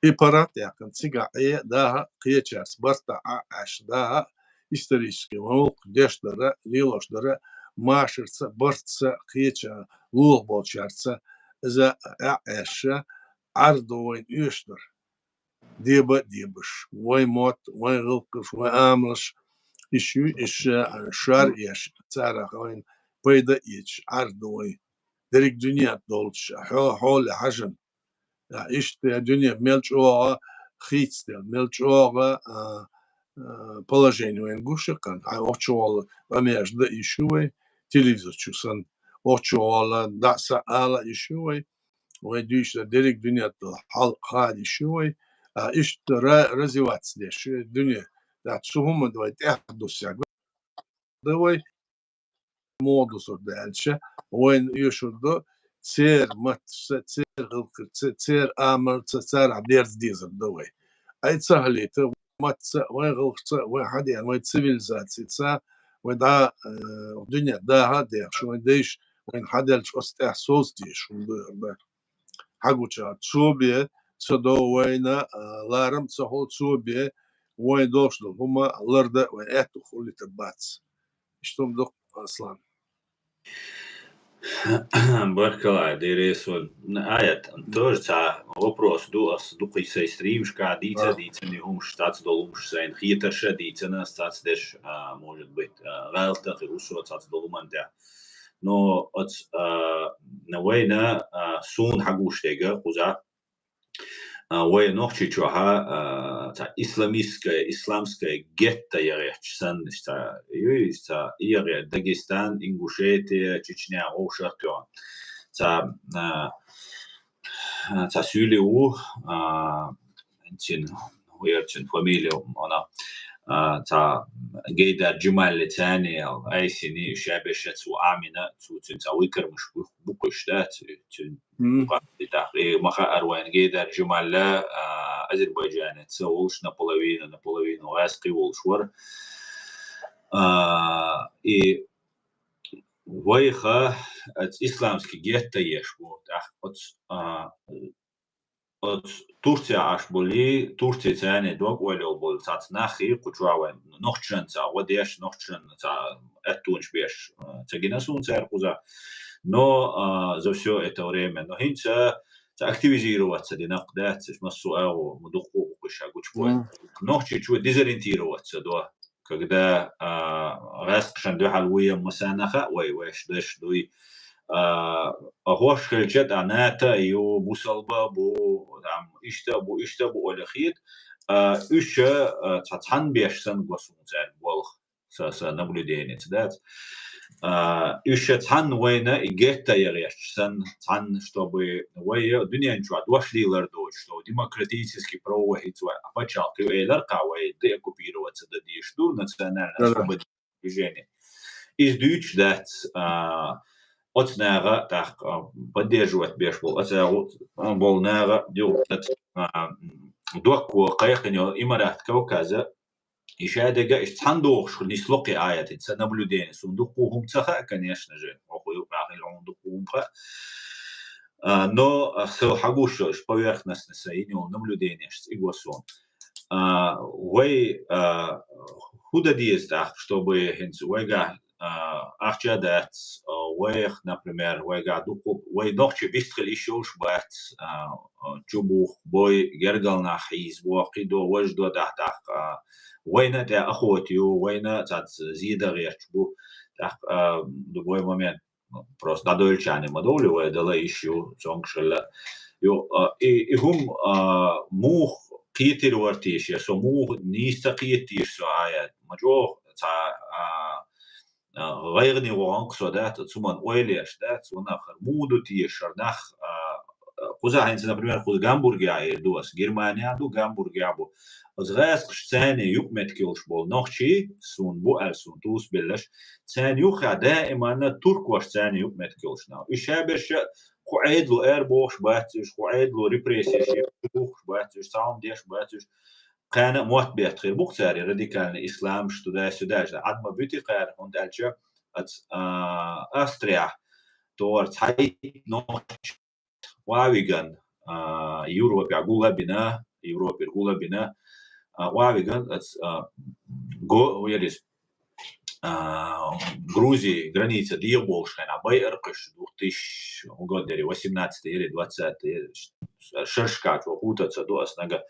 إبارات يعني تيجا إيه ده قيتشاس برتا عش ده исторически волк дештара лилоштара машерца борца қиеча луғ болчарца за аша ардуын үштар ديبش وين موت وين غلقش وين آملش إيش شار إيش تارا وين بيدا إيش عردوي دريك دنيا دولش حول حجم إيش دنيا ملش أوغا خيتستل ملش أوغا положение وين гушекан а очуала вамеш да ишуе телевизор чусан очуала да саала ишуе وين دوش دريك دنيا حال خالي ишуе إيش развиваться лишь دنيا да شو دوي تحدث يعني دوي مودوس دالشة وين يشوفوا تسير مت تسير غلق تسير آمر تسير عبير ديزل دوي أي سهلة مت وين غلق وين حد يعني وين سيفيليزاتي تسا وين دا الدنيا دا هذا شو وين ديش وين حدا الأست إحساس ديش وين حقو شات شو بيه صدو وين لارم تصحو شو بيه وين دوشلو هما لرده وين إحتو خلي تباتس إشتم دق أصلاً Баркалай, дересол. Аят, тоже вопрос, духайся стримшка, дица, не умш, стац долумш, сайн хитерша, дица, на стац деш, может быть, галтах и русу, стац долуманта. Но от на война сун хагуштега, куза, وين نوحشي شوها تا إسلامская гетто яречсан تا юиста ире Дагестан Ингушетия Чечня Ошартё та сюлеу энтин уерчен фамилию она تا جيدا جمال ثاني أي سنة شابشة وآمنة تا ويكر مش بقش ده تقريبا ما أروان جيدا جمال لا أذربيجان تسولش наполовину واسقي والشور и ويخا إسلامский гетто يشبو от Турция аж боли Турция цене дог олел бол цац нахи кучуавен нохчен ца водеш нохчен ца этунш беш цегина сунцер куза но за все это время но хинца активизироваться динакдать массуау мудуху куша гучбой нохчи чу дезориентироваться до когда раскшен до халуя масанаха веш деш дуй أهوش خلجت أناتا يو بوسلبا بو دام إشتا بو أولخيت إشا تتحن بيشسن قصون زين والخ نبلدين تدات إشا تحن وينا إجتا يغيشسن تحن чтобы ويا دنيا نشوات وش ليلر دوش что демократически правовые почалки эйлер кавай деоккупировать дадиш ду национальное свободное движение из дюч дат от нага так поддерживать бешбол от бол нага дюкт доку кайхнё имарат Кавказа ишадега истандош нислоки аят это наблюдение сундукугум цаха конечно же охую прахил сундукугум но со хагуш поверхностное соединение наблюдение игосон вы худа диест чтобы хенцуега أخجدت ويخ например ويقعدوكو ويدوخش بيستخل إشوش بات جبوخ بوي جرجل نحيز بوقيدو وجدو تحت وين تا أخوتيو وين تات زيادة غير جبو تحت دبوي момент просто дадольчане модули ويدلا إشيو زونكشلا يو إهم موخ قيتر ورتيش يا سو موخ نيستا قيتيش سو آيات مجوخ تا غيرني وعنق صدات ثم ويليش دات وناخر مودو تيشر ناخ قزا هينس например خود гамбургер دوس Германия دو гамбургер بو از غاس ثاني يقمت كيلش بول نوخشي سون بو السون توس بلش ثاني يخ دائما ترك واش ثاني يقمت كيلش ناو يشابش قعيد له اير بوش باتش قعيد له ريبريسي بوش باتش ساوند ديش باتش كان موت بيتخير بوكساري راديكالنا إسلام شتودا سوداج عدم بيتي قار هند ألشة أستريا تور تاي نوش واويغان يوروبا غولا بنا واويغان го ويريس Грузии граница Диеболшхайна Байеркаш 2000 года 18 или 20 шершкат вопутаться до основного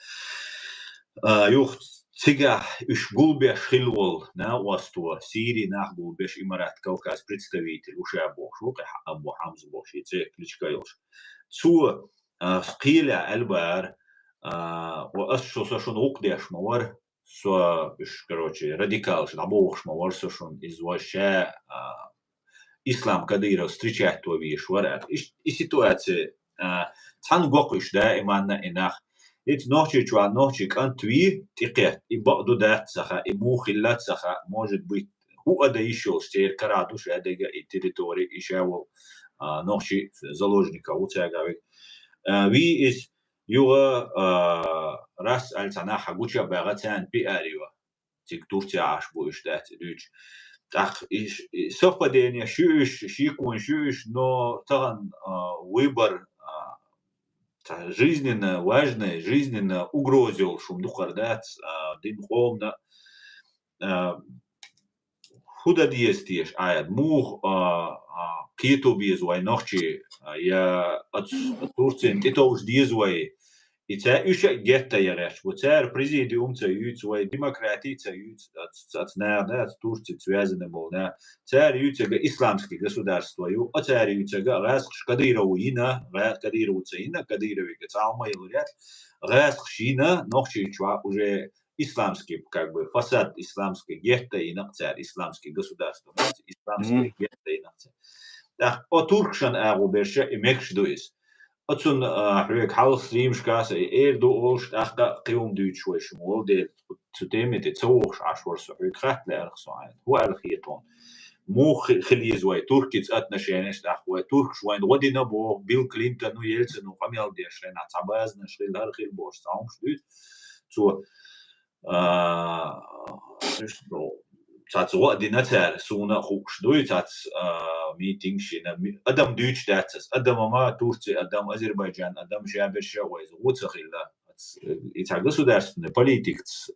Юх цига уж гулбеш хилвол на уастуа Сирии нах гулбеш имарат Кавказ представитель уже обошел Абу Хамз боши це кличкаёш. Цу قيلة البار وأسشو شون وقديش موار سو إيش كروتشي راديكال شن أبوخش موار سو شون إزواشا إسلام كديرو встречать ويش ورات إيش سитуация تحن قوقش دائما إنخ إت نوحشي جوا نوحشي كان توي تقيت يبقدو دات سخا يموخلات سخا موجود بيت هو أدا يشو ستير كراتوش أداga التريتوري إشاو نوحشي заложника وتاقاوي wie is Jura ras als anach Guccia Baratan Piariwa. Tik Turcia Ashbu is that Dutch. Ach, ich so bei den ja schüch, schikun schüch, но taran выбор жизненно важный, жизненно угрозил шум духардат, дин холмна худа диестиш аяд мух кито безвай ночи я от Турции это уж дизвай и це еще гетто яреш, вот це президиум це ют свой демократии це ют от наверное от Турции связаны был, да. Це ют це исламское государство, ю, а це ют це раз Кадирову ина, раз Кадирову це ина, Кадирови гацалма илурят, раз шина, ночи чва уже исламский как бы фасад исламской гетто и нация исламское государство, исламское гетто и нация. Так, о туркшан аруберше и мекшдуис. أتون حريك حال ستريم شكاسة دو أولش أخدا قيوم دوت شوي شمول دي تتيمي تتسوخش عشور سحريك خات لأرخ سعين هو الخيطون مو خلي زواي تركي تأتنا شينش أخوة ترك شوين ودي نبو بيل كلينتون ويلسون وقميال دي شرين عطابازنا شرين هالخيل بوش سعومش دوت تو تات وقت نتار سونا خوش دوي تات ميتينغ شينا ادم دويتش داتس ادم ما تورتي ادم азербайджан ادم جابش ويز وتخيلا يتعقل سودارسن политикс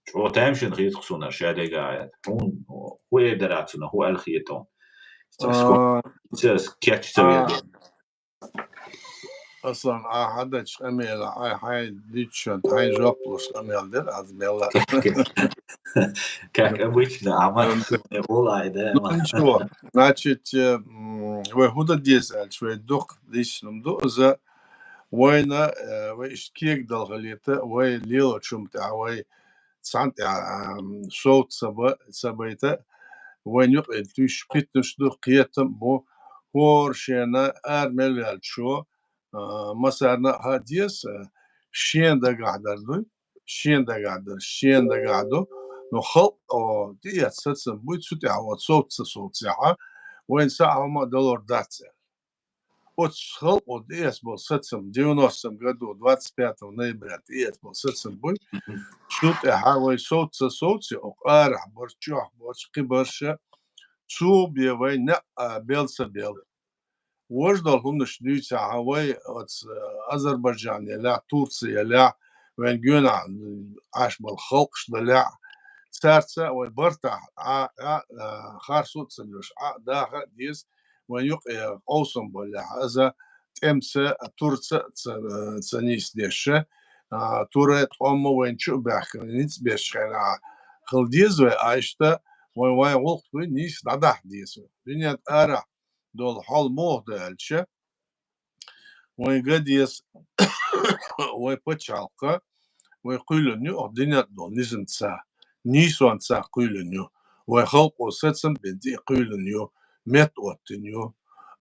شو تامشن خيط خصونا شادقا هون هو يدراتنا هو الخيطون تس كاتش تبي أصلا هذا أميل هاي ديتشن هاي جوبلس أميل ده از ميلا как обычно عمل والله ده ничего. Значит, вы худа десять, что дух личным доза, война, вы шкик долголета, вы лило чем-то, вы цант шоут события, вы нюк тюш питнуш дух киетом, бо хоршена армель шо, مثلا هاديس شين دا قاعدة شين دا قاعدة نو خلق أو دي أساسا بيت سوتي أو صوت ساعة وين ساعة ما دولار داتس خلق أو دي أس بساتسم 90 году 25 ноября دي أس بساتسم بيت سوتي هاوي صوت أو قارح برشوح برشقي برشة شو بيوي نق بيلسا بيل وجدوا هم شديد هواي أذربيجان لا تركيا لا وين جونا عاش بالخلق شدلع سارسة وبرتع خارصوت سلوش داخل ديس وين يقع أوسم بلا هذا تمس ترسة سنيس ديشة تورت وين شو بحكي نيس بيشخنا خل ديز وعايشته وين وقت نيس ضح ديس دنيا أرى دول حال موه الشة وين قديس وين بتشالقة وين قيلنيو الدنيا دول نزم تسا نيسوان تسا قيلنيو وين خلقو ستسم بدي قيلنيو مت واتنيو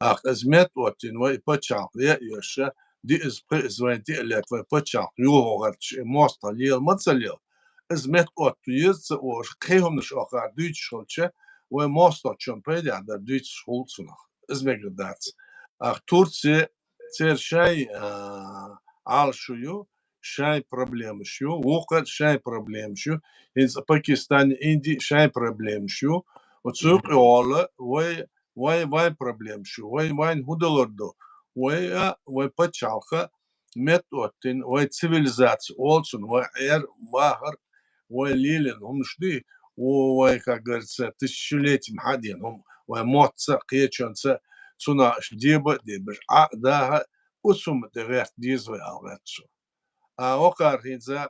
از مت واتن وين بتشالق يا يشة دي از وين دي اللي وين بتشالق يو غرتش موستا ليل متسليل از مت واتنيز وش خيهم نش آخر دويتش شلشة وين موستا چون پیدا در دویتش شلسونخ izmēģināt. Turcija ir šai alšuju, šai problēmušu, Ukraina šai problēmušu, Pakistāna, Indija šai problēmušu, un Cūkļola vai problēmušu, vai hudalordu, vai pačalka metotin, vai civilizācija olsun, vai mahar, vai lielin, šdi, vai, как говорится, тысячелетием один, وموتسا قيتشونسا تسونا ديبا ديبش داها وسوم دغير ديزوي أغاتشو وقار هيزا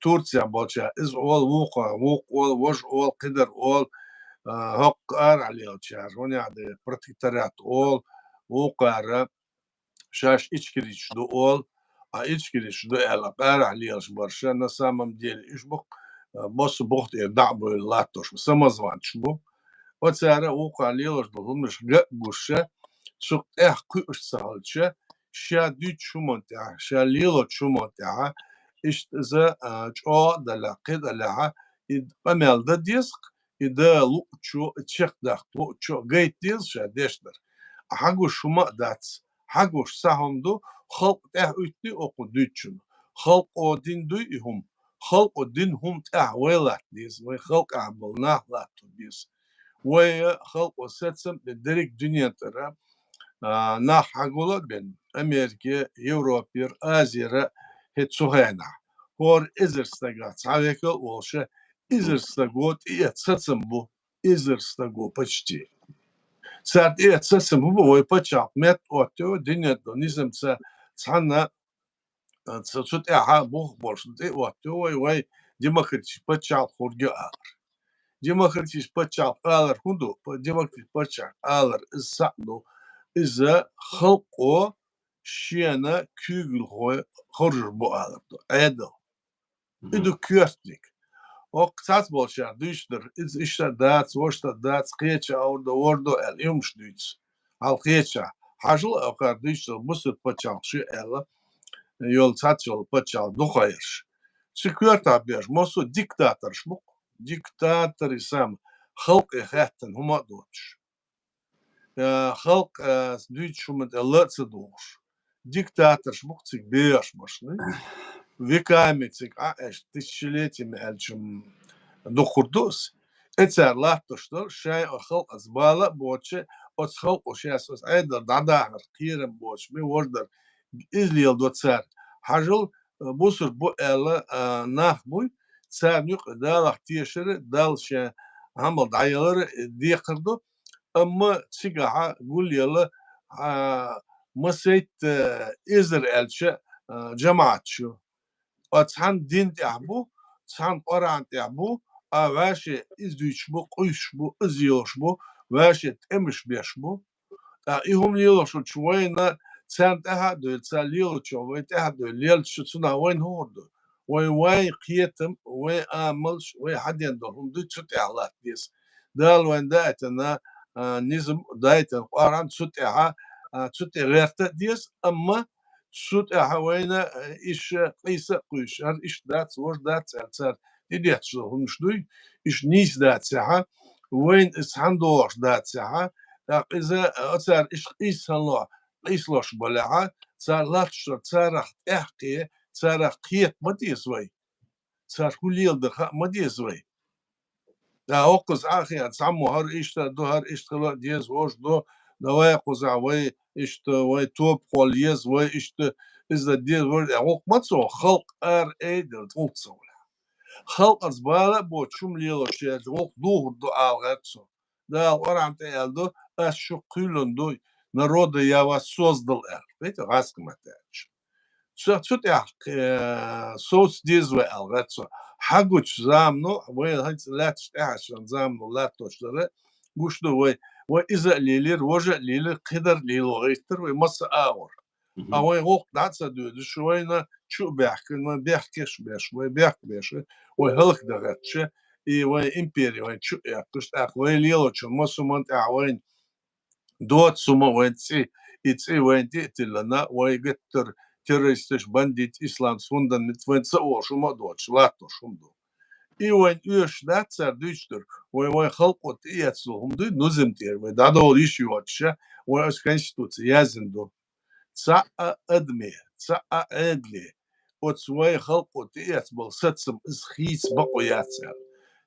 تورسيا بولشا إز أول وقا وق أول وج أول قدر أول هقار عليه الشهر وني عاد بروتكتورات أول وقار شاش إيشكريش دو أول إيشكريش دو ألا قار عليه برشا نسامم ديال إشبق بص بوخت يدعبو اللاتوش سمزوان شبو وتسارة وقع ليلوش بهمش قوشة سوق كوش سهلشة شا ديت شمونتها شا ليلو شمونتها إشت إذا جو دلا قيد لها إد أمل دا ديسق إذا لو تشو تشيخ داخ لو تشو جيت ديز شا ديشتر حقو شما داتس حقوش سهم دو خلق أيتني أقو ديتشن خلق أودين دويهم خلق أودين هم ويلات ديز وخلق عبلناه لا تبيس وخلق وساتسم دريك دنيا ترى ناح حقولا بين أمريكا يوروبير آزيرا هتسوهانا هور إزرستاقات عليك وشا إزرستاقوت إيه تساتسم بو إزرستاقو почти ساعت إيه تساتسم بو ويبتشاق مات أوتو دنيا دو نيزم تسحنا تسوت إيه بوخ بورش إيه أوتو وي ديمقراطيش بتشاق خورجو ديمقراطيش بتشاق آلر هندو ديمقراطيش بتشاق آلر إسانو إذا خلقو شينا كيغل هو خرج بو آلر دو أيدو إدو كيرتنيك وقتات بولشار دوشتر إز إشتا داتس وشتا داتس قيتشا أوردو وردو أل يومش دويتس هل قيتشا حاجل أوكار دوشتر بسر بتشاق شي ألا يول تاتشل بتشاق دو خيرش سكيرتا بيش موسو ديكتاتر شمو ديكتاتر يسام خلق إخاتن هما دوتش خلق دوتش شمت ألتس دوش ديكتاتر شموكتك بيش مشني ويكامتك عاش تشليتي مالشم دو خردوس اتسار لا تشتر شاي خلق أزبالة بوتش أتس خلق وشاس أس عيدر دعداهر قيرم بوتش بي وردر إزليل دو تسار حاجل بوسر بو ألا ناخ بوي تسار نيق دال اختيشر دال شا عمل دعيالر ديقردو أما تسيقها قول يلا مسيت إزر ألشا جماعت شو أتسان دين تعبو تسان قران تعبو واشي إزدوش بو قيش بو إزيوش بو واشي تأمش بيش بو إيهم ليلوشو شوينا تسان تهدو تسان ليلوشو وين تهدو ليلوشو تسنا وين هوردو وين قيتم وين آملش وين حد يندوهم دو تسوتي ديس دال وين دايتنا نظم دايتن قران تسوتي غيرتا ديس أما شوت حوينا إيش قيسة قيش هر إيش دات وش دات سر تديت شو هم شدوي إيش نيس دات ساعة وين إسحان دوش دات ساعة إذا أصار إيش قيس هلا قيس لوش بلعة صار لاتش صار إحكي صار قيت ما تيسوي صار كل يوم ما تيسوي أوقز آخر سامو هر إيش دو هر إيش خلا ديز وش دو نوايا قزع وي إيش وي توب قوليز وي إيش إذا ديز ورد أوق ما تصو خلق أيدل توصل خلق أزبالة بوت شوم ليلو شيء أوق دوه دو آلغتسو ده القرآن تقول أشو قيلون دو نرود يا سوز دل بيت غاسك ما تاج شو صوت ديز وألغتسو حقوش زامنو وين هاي لا تشتاحش زامنو لا تشتري وش دو وإذا ليلر وجه ليلر قدر ليلو غيتر ومص آور أو وقت دعسة دو شوينا شو بيحكي ما بيحكيش بيش وبيحكي بيش وهلك دغتش إي وإمبيري وين شو يحكيش وين ليلو شو مص منت وين دوت سما وين تسي وين تقتلنا ويقتر terroristisch bandit Islands hundan mit vien saošu modoč latošum du. I vien üš necer düštur, vien halkot ieclu humdu nuzimtier, vien dadol išjoča, vien uz konstitūcija jāzindu. Ca admi, ca adli. Ots vien halkot iecbal sacam iz hīts bako jācer.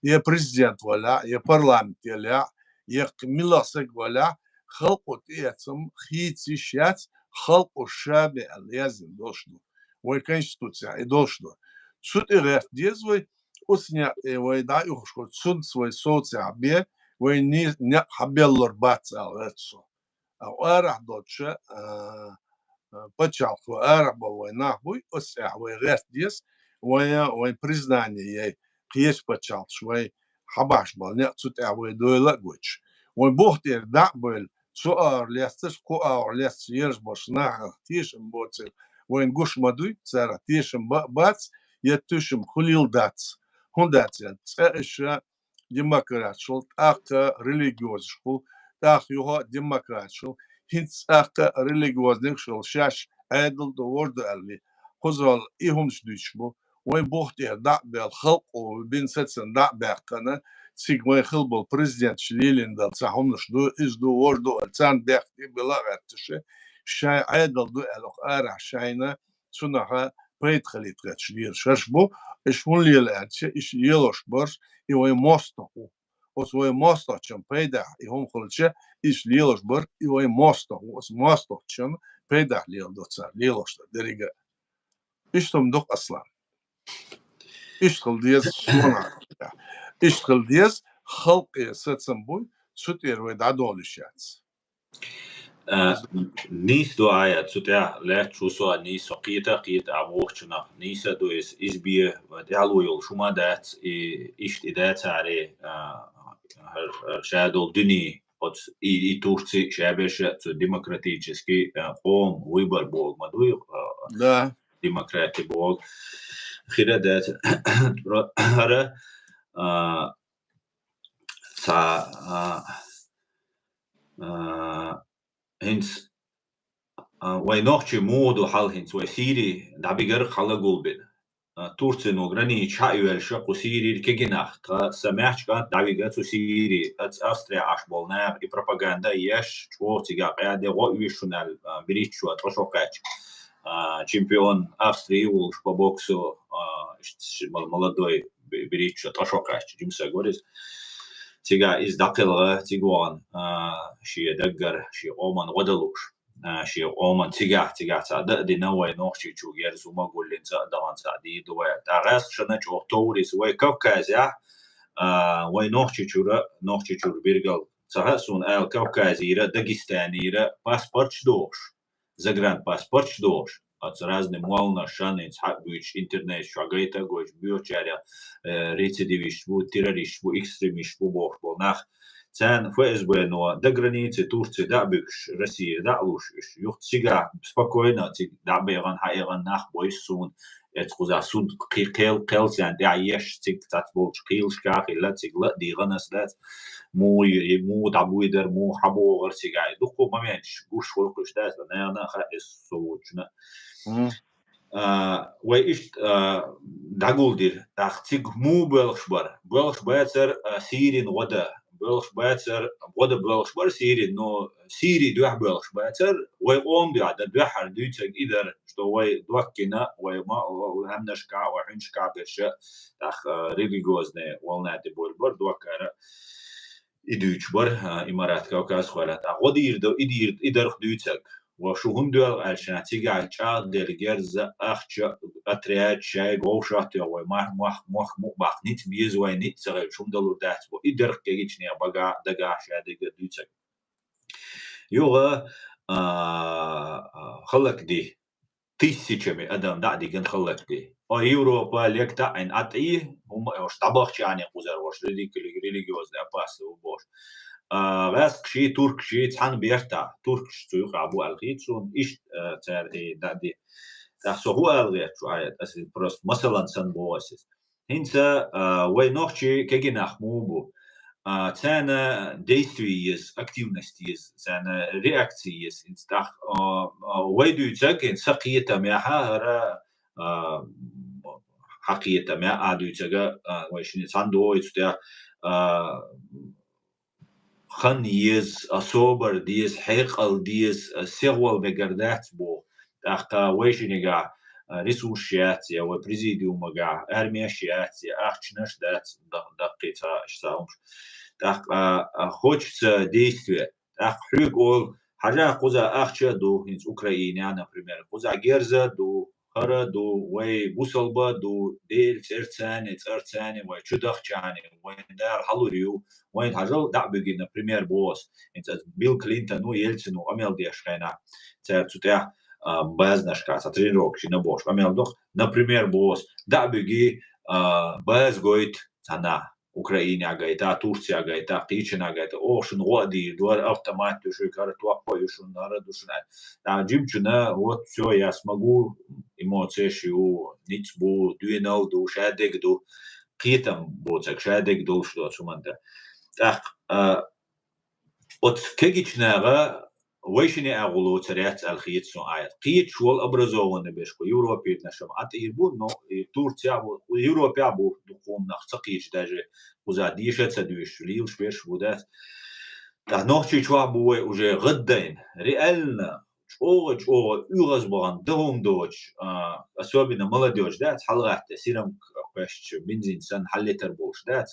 Ja prezident vaļā, ja parlament vaļā, ja milasek vaļā, halkot iecam hīts išjāc, خلق الشعب لازم دوشنو والكونستитуция и дошло. Суд иреф дизвой усня и да юхшко суд свой социабе вы не хабеллор бац алецо. А ара доча почалку арабовой нахуй, осяхвой рестдис, вой признание киес почал, швой хабаш был, не цутявой дуэла гуч. Вой бухтер да был, суар лестес, куар лестес, ершбош нахах, тишем боцев, вой гуш мадуй, цара, тишем бац, етушем хулил дац. Хундаця, це ще демократ, шул так релігіоз, шул так його демократ, шул هنساق ريليغوزنك شل شاش عادل دورد اللي خزال إيهم شديشمو وين بوختي دع بالخلق وبين ستسن دع بقنا سيج وين خلبو بريزيدنت شليلين دل ساهم نشدو إز دو وردو ألسان بيختي بلا غتشة شاي عادل دو ألوخ أرع شاينا سنها بريد خليت غتشليل شاشبو إشمون ليلاتش إش يلوش برش إيوين موستو وسوي موستو چم پیدا هم خلچه ایش لیلوش بر ایوی موستو چم پیدا لیل دوتسا لیلوش دریگه ایشتم دوق اصلا ایشتل دیز سونا ایشتل دیز خلقی ستسم بوی سوتیر وی دادولشیاتس نيس دو آيات سوتيا لا شوسوا نيس قيتا عووشنا نيس دو إس بيه دعلو يل شو ما دات إيش إدات عليه شادو دني от и Турции шабеша демократический قوم выбор был мадуй да демократия был хирадат хара са هنس وينوخشي مودو حال هنس وسيري دابيجر خلا قلبين تورتن وغراني شايوال شقو سيري كيجيناخ سمعت كانت دابيجر سيري أستريا أشبولنا بروباغندا يش شوتيجا قاعدة ويشونال بريتشو أترشوكاتش чемпион Австрии уж по боксу молодой بريتشو أترشوكاتش جيمسا غوريس تيجا إز دقيقة تيجوان شيء دقر شيء أومن ودلوش شيء أومن تيجا تعدد دي نوع نوخشي شو جرزو ما قول لين دمان تعدي دوا تعرس شنا شو توريس وي كوكازيا وي نوخشي شو بيرجل تعرسون آل كوكازيرا داغستانيرا باسبورت دوش زغران باسبورت دوش от разные молна шаны цхабуч интернет шагайта гош биочаря рецидивист бу террорист бу экстремист бу бох болнах цан ФСБ но до границы Турции да бюкш Россия да луш юх цига спокойно циг да беган хайган нах бойсун اتخذ سود قيل سان دا يش циг تاتبول قيل شكاخ لا циг لا دي غنس لا مو دابو يدر مو حبو غير سيغا دكو ما مانش بوش فولقش داس انا خايس سوچنا وإيش دعولدير تختيج مو بلش باتر سيرين ودا بلش باتر ودا بلش بار سيرين نو سيري دوح بلش باتر ويقوم دي عدا دوحر دوتك إذا شتو وي دوكنا وما همنشكا وحنشكا برشا تخ ريليغوزني والناتي بولبر دوكارا إدوش بر إمارات كوكاس خالات أقدر إدر دوتك وشو هم دول عشان تيجي على الشعب دلجرز أخش أتريات شيء قوشات يا وما مقبح نت بيز وينت سغل شو دلوا ده وإدر كيجيني بقى دقة شيء دقة دوتك يوغا خلق دي تيسيشمي أدم دعدي كن خلق دي أوروبا ليك إن أتيه هم وش طبخ يعني قزر وش ريليجيوز لأباس وبوش بس شيء ترك شيء تحن بيرتا ترك شو عبو الغيت شون إيش تار دعدي تحسو هو الغيت شو عيد أسد برست مثلا سن بواسس هنسا وينوخشي كجناح موبو تانا действиес активностиес تانا реакциес инстах ويدو تاكن سقيتا معها را حقيقة ما عادو تاكا ويشني تاندو يتوتا خنيز أصوبر ديس حيقل ديس سيغوال بقردات بو تاختا ويشني ريسوشيات يا وبريزيديوم قاع ارمياشيات يا اخشنش دات دقيقه اشتاومش تاخ хочется действия тах хрюгол حاجه قوزا اخشا دو هنز اوكراينيا например قوزا герза دو хара دو وي بوسلبا دو ديل ترتاني وي чудахчани وين دار حلوريو وين حاجه دعبي например بوس انت بيل كلينتون نو يلتسن وامل دي اشخينا تاع базнашка, тренировки на бош. Например, босс, да, беги, базгоит, она, Украина гайта, Турция гайта, Кичина гайта, шун води, двор автомат, что картуапа, шун народу шунай. Да, джимчуна, вот все, я смогу, эмоции шиу, ниц бу, дуинал ду, шадек ду, قيتم بوتك شادك دوش دو سوماندا так от кегичнага ويشني اغلو تريات الخيت سو ايات قيت شول образованный бешко европе нашам ат ирбу но турция бу европе бу духом нахцaqich даже узадишется душ лил швеш будат да нохчи чва бу уже غدين реально чого уразбан дом дочь особенно молодежь да халгат сирам квеш бензин сан халлетер бош да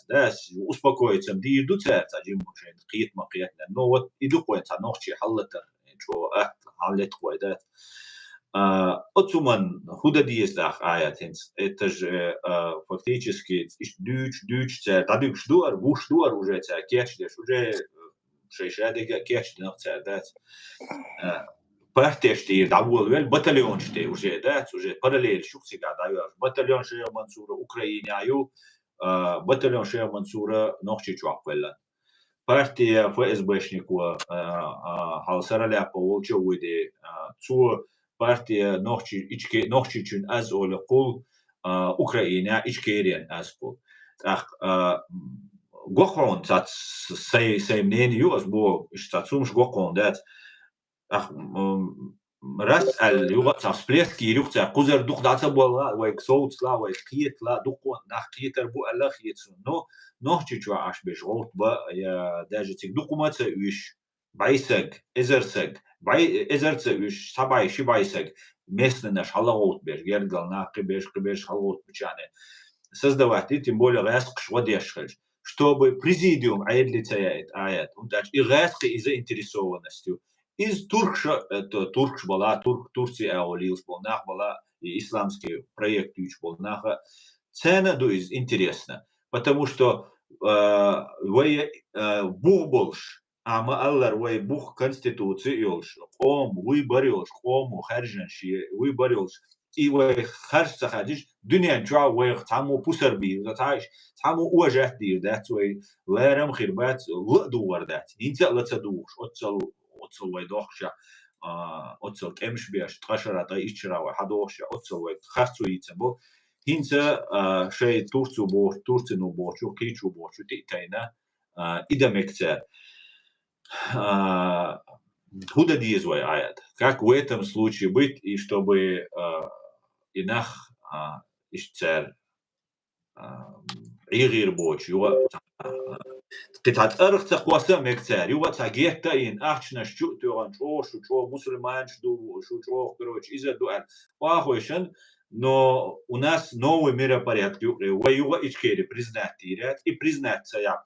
успокоиться ди идут цадим мошен قيت ما قيت но вот иду коец нохчи халлетер чего халлет кой да отсуман худа диестах аятенс это же фактически дюч тадик ждуар буш дуар уже ца кечлеш уже шейшадега кечлеш нахца да партия дабул вел батальон уже да уже параллель шухси гадаю батальон шея мансура Украине аю батальон шея мансура нохчи чваквелла партия ФСБшникова халсараля по волчевуде цу партия нохчи ичке нохчи чун аз олеқул Украина ичкерен аспу ах гохон цац сей мнению аз бо штатсумш гохон да ах раз ал юга всплески югца кузер дух даца бола вайк соуцла вайк киетла духо нах киетер бу алла хиетсу но нохчи чва аш бежолт ба я даже тик духумаца үш байсаг эзерсаг бай эзерце үш сабай шибайсаг местный наш халагот беж гергал на кыбеш халагот пчане создавать и тем более раск швадешхель чтобы президиум аэдлицает аят und и раск и заинтересованностью из Туркша, это Туркш была, Турция олилс был, нах была, и исламский проект юч был, наха. Цена дуиз интересна, потому что вы бух больш, а мы аллар вы бух конституции юлш, вы борёшь, харжанши, вы борёшь, и вы харж сахадиш, дуня джа вы таму пусарби, затаиш, таму уважать дир, да, вы лерам хирбат, лдуар дат, инца лацадуш, отцалу. отцел вайдохша отцел кемшбиаш тхашарата ичрава хадохша отцел вай хацуица бо хинца шей турцину бочу кичу бочу титайна идамекце худа диезвай аят как в этом случае быть и чтобы инах ишцер игир бочу قطعة أرخ تقواسا مكتار يوغا تاقيتا إن أخشنا شو تيوغان شو مسلمان شو короче إذا دوال وآخوشن но у нас новый миропорядок юга ичкери признать тирят и признать я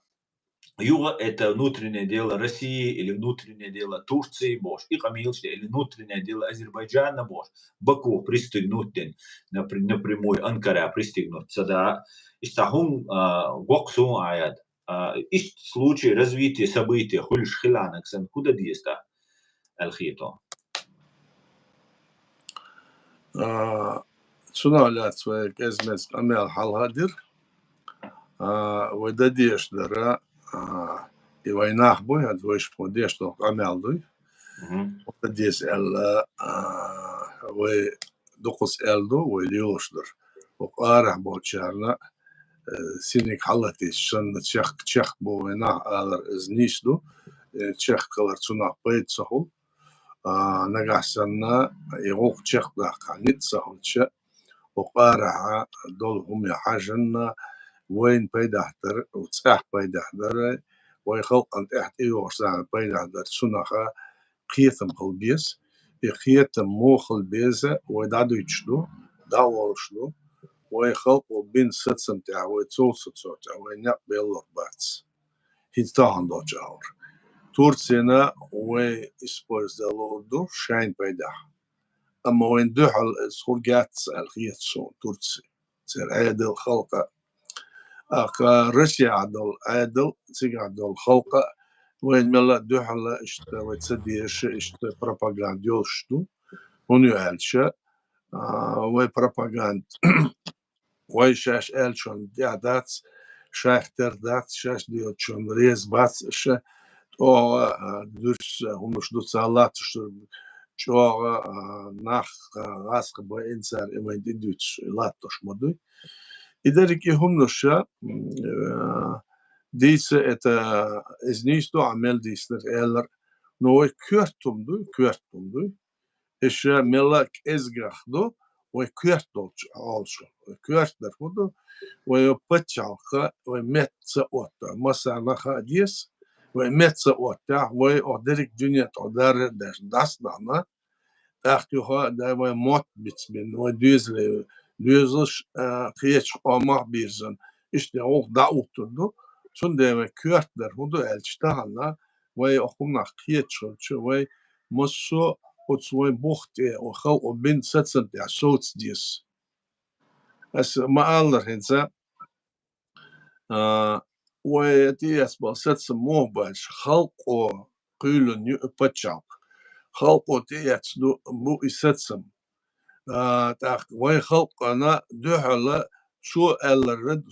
юга это внутреннее дело России или внутреннее дело Турции бош и камилши или внутреннее дело Азербайджана бош Баку пристегнуть напрямую Анкара пристегнуть сада истахум гоксу аят إيش случай развития событий хульш хиланок сан куда диеста алхито Цуналят своих эзмес амел халхадир выдадешь дара и войнах бой отвоишь подешь что амел дуй выдадешь эл вы духус элду вы лилошдер وقارح بوشارنا سينك حلتي شن تشخ بوينا على زنيشدو تشخ كلارتسونا بيت سهو نجحسنا يغوق تشخ دا قانيت سهو تشا وقارع دولهم يحاجنا وين بيدحتر وتساح بيدحتر ويخلق أن تحت إيوغسان بيدحتر سنخا قيثم قلبيس قيثم موخل بيزة ويدعدو يتشدو داولشدو ويخلقوا بين ستسم تاع ويتصوصو تاع وينق بيلور باتس هيتاهن دو جاور تورسينا وي اسبوز دا لوردو شاين بيدح اما وين دوحل سخورجات الخيتسون تورسي تسير عادل خلقه اكا روسيا عدل عادل تيجي عدل خلقه وين ملا دوحل اشتا ويتسديش اشتا بروباغانديوشتو Onu elçe ve propaganda ve şaş elçon diyadat şahtır dat şaş diyor çon rez bas şa o dürs humuş dutsallat şu çoğu nach askı bu insan emin düç lattoş modu İderik ihumnuşa Diese это is niet zo amel dister eller no kürtumdu is melak ezgachdo we kürtolch also kürtler hudu we patchalka we metsa otta masana hadis we metsa otta we oderik dünyat odar das dana Achtuha da we mot bitsbin we düzlich kıyç olmak birsin işte o da oturdu Sunde ve kürtler hudu elçtahanla ve okumnak kıyçolçu ve musu otswe buchte o hal o bin setzen der sots dies as maaller hinsa ve dies bal setsen mohbaş halk o kuyulun yu paçak halk o dies bu isetsem tak ve halk ana dühala şu ellerin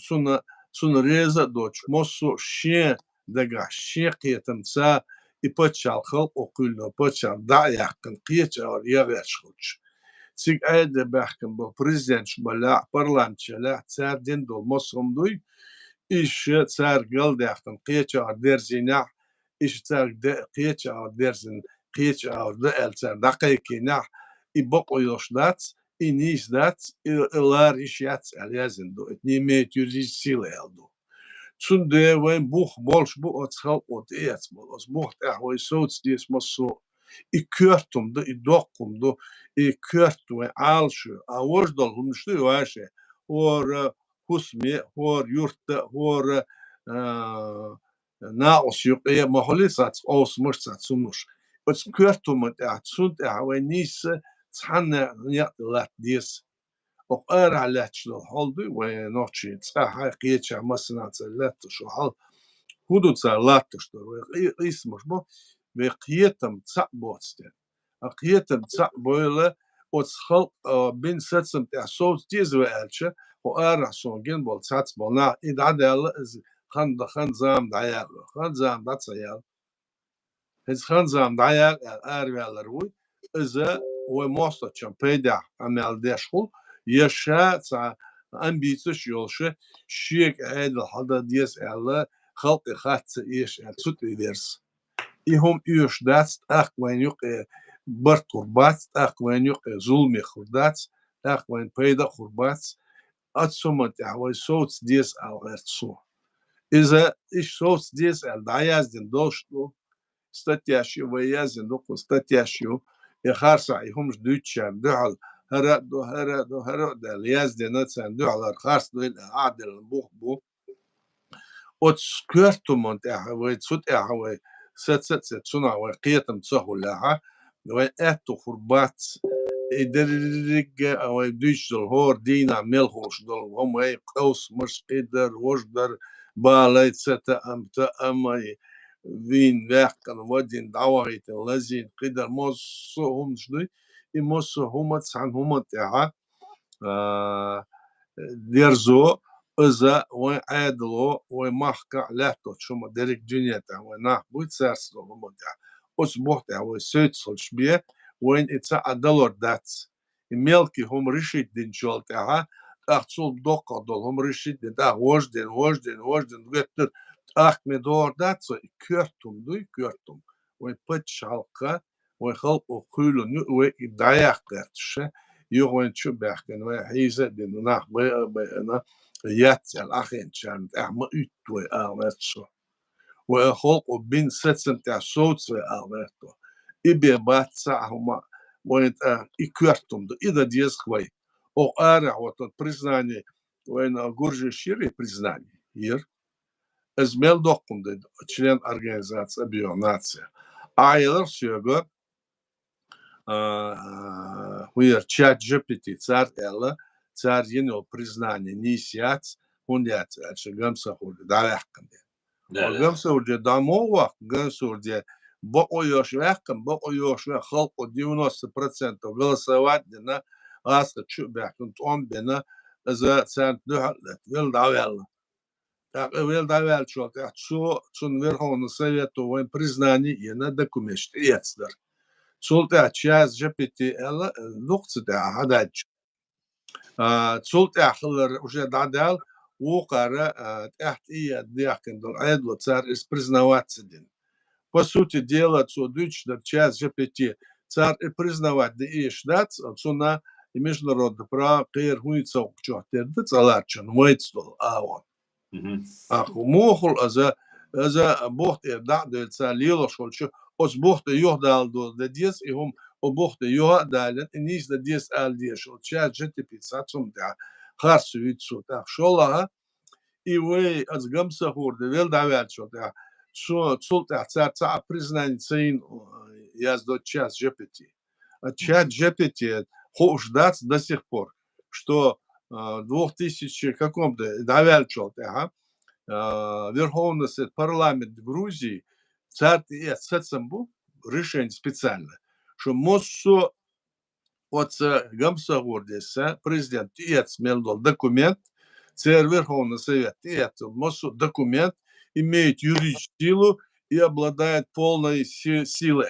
suna reza doç mosu şe daga şe qiyatamsa ipaçal halk o kuyulun paçal da yakın qiyaçar yağışılç Sig ayda bahkan bu prezident bala parlamentçiler serdin do mosumduy iş ser galdaqtan qiyaçar derzina iş ser de qiyaçar derzin qiyaçar da elser daqiqina ibok oyosdat inisdat ilar işyat aliazindo etnime türiz sile aldo Sunde wen buch bolş bu atschal ot eets bol os bucht we sots dies mosso I kürtumdu, I dokkumdu, I kürtu ve alşı, avordol humştu vaşe, or husmi, or yurtta, or naos yok, maholi sats, osmuş satsumuş. Os kürtumu da sunt ve nise tsanne lat dies. O ara latçlı oldu ve noçi tsaha qiyeça masına lat şu hal hudut lat şu ve ismuş bu ve qiyetam tsa botste. Qiyetam tsa böyle o tshal bin setsem ta soz diz ve elçe o ara son gen bol sats bona idadel khan zam dayal khan zam dat sayal His khan zam dayal erveler bu ize ve mosta champeda amel deşkul yaşa tsa ambitious yolşu şiyek edel hada diz elle halk hatsa iş el tut eders İhum üç dats akwen yok bar kurbat akwen yok zulmi kurdat akwen peyda kurbat atsomat ve sots dies algertsu İze iş sots dies el dayazdin doştu statyaşı ve yazın doku statyaşı harsa ihum düçer dual hera da yazdin atsan dualar hars dual adel bu Ot skörtumont ve sut ve set suna ve qiyatam tsahulaha ve etu khurbat iderig ve digital hor dina melhosh dol hom ve qaus mش قدر وجدر باليت ستا امتا امي vin verkan ودين دعوات الذين قدر مصهم شدي مصهم تسعن هم تاع ديرزو Iza ve adlo ve mahka lahto şuma derik dünyata ve nah bu tsars olmadı. Os bohta ve söt solşbiye when it's a dollar dat. Melki hom rishit din jolta ha achsul dokka dol hom rishit din da hojden götür me dor dat so kürtum ve pıç halka ve halk okulu ve dayak gertşe Johan Chuberken ve hize din nah be Yatsel achen chant ma utwe arvetso. We hol o bin setsen ta sotswe arveto. Ibe batsa huma point I kürtumdu. Ida dies khvay. O ara вот признание when Гуржи Шири признание. Ир Ezmel dokkumdu член организации бионация. Aylar sögö huyer chat GPT цар ella цар yeni o признание нисяц хундяц ачы гамса хурды давяхкынды. Гамса урде дамова гамса урде бокоёш халку 90% голосовать на аска чубяк, он бена за цент духалет, вил давел. Так, вил давел чё, так, чун Верховный Совет, он признание и на документ, яцдер. Чулта час жепити эла, нухцда хадач. Чулта хлэр уже дадал, укара, тахт и дяхкен дол, айдло цар из признаваться дин. По сути дела, что дучно час жепити, цар и признавать, да и ждать, на и международное право, кэр хуйца укчохтер, да цаларчан, мойцдол, он. Ах, мохул, за бохт да, цар лило, шольчу, os bochten johdal door de dies i hom o bochten johdalen en nis de dies al dies o cha jete pizza zum da harsu vitsu da shola i we as gamsa hor de wel da wel cho da so sulta ca признание цин яз до час жепти а чат жепти хош дац до сих пор что 2000 каком-то да wel cho да Верховный Совет, парламент Грузии, царь и был решение специально, что моссо от гамсагордеса президент и смелдол документ, царь Верховный Совет и моссо документ имеет юридическую силу и обладает полной силой.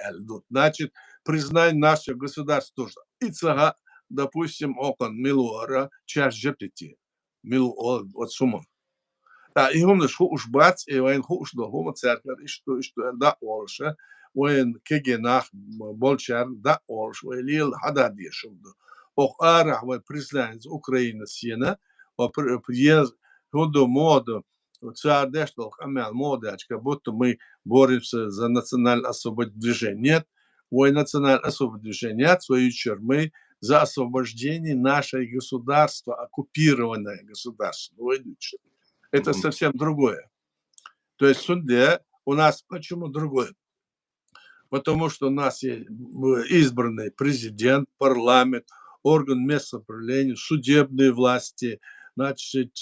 Значит, признание нашего государства тоже. И цага, допустим, окон милуара, час жепти, милу от сумон. И هم نش خوش بات وين خوش ده هم تذكر إيش ده أولش وين كيجي ناخ بولشار ده أولش ويليل هذا ديشون ده أخاره وبريزلانز أوكرانيا سينا وبريز هندو مود царь дешл амел модач, как будто мы боремся за национальное освобождение. Нет, вой национальное освобождение, в свою очередь, мы за освобождение нашего государства, оккупированное государство. Это совсем другое. То есть судья у нас почему другое? Потому что у нас есть избранный президент, парламент, орган местного управления, судебные власти, значит,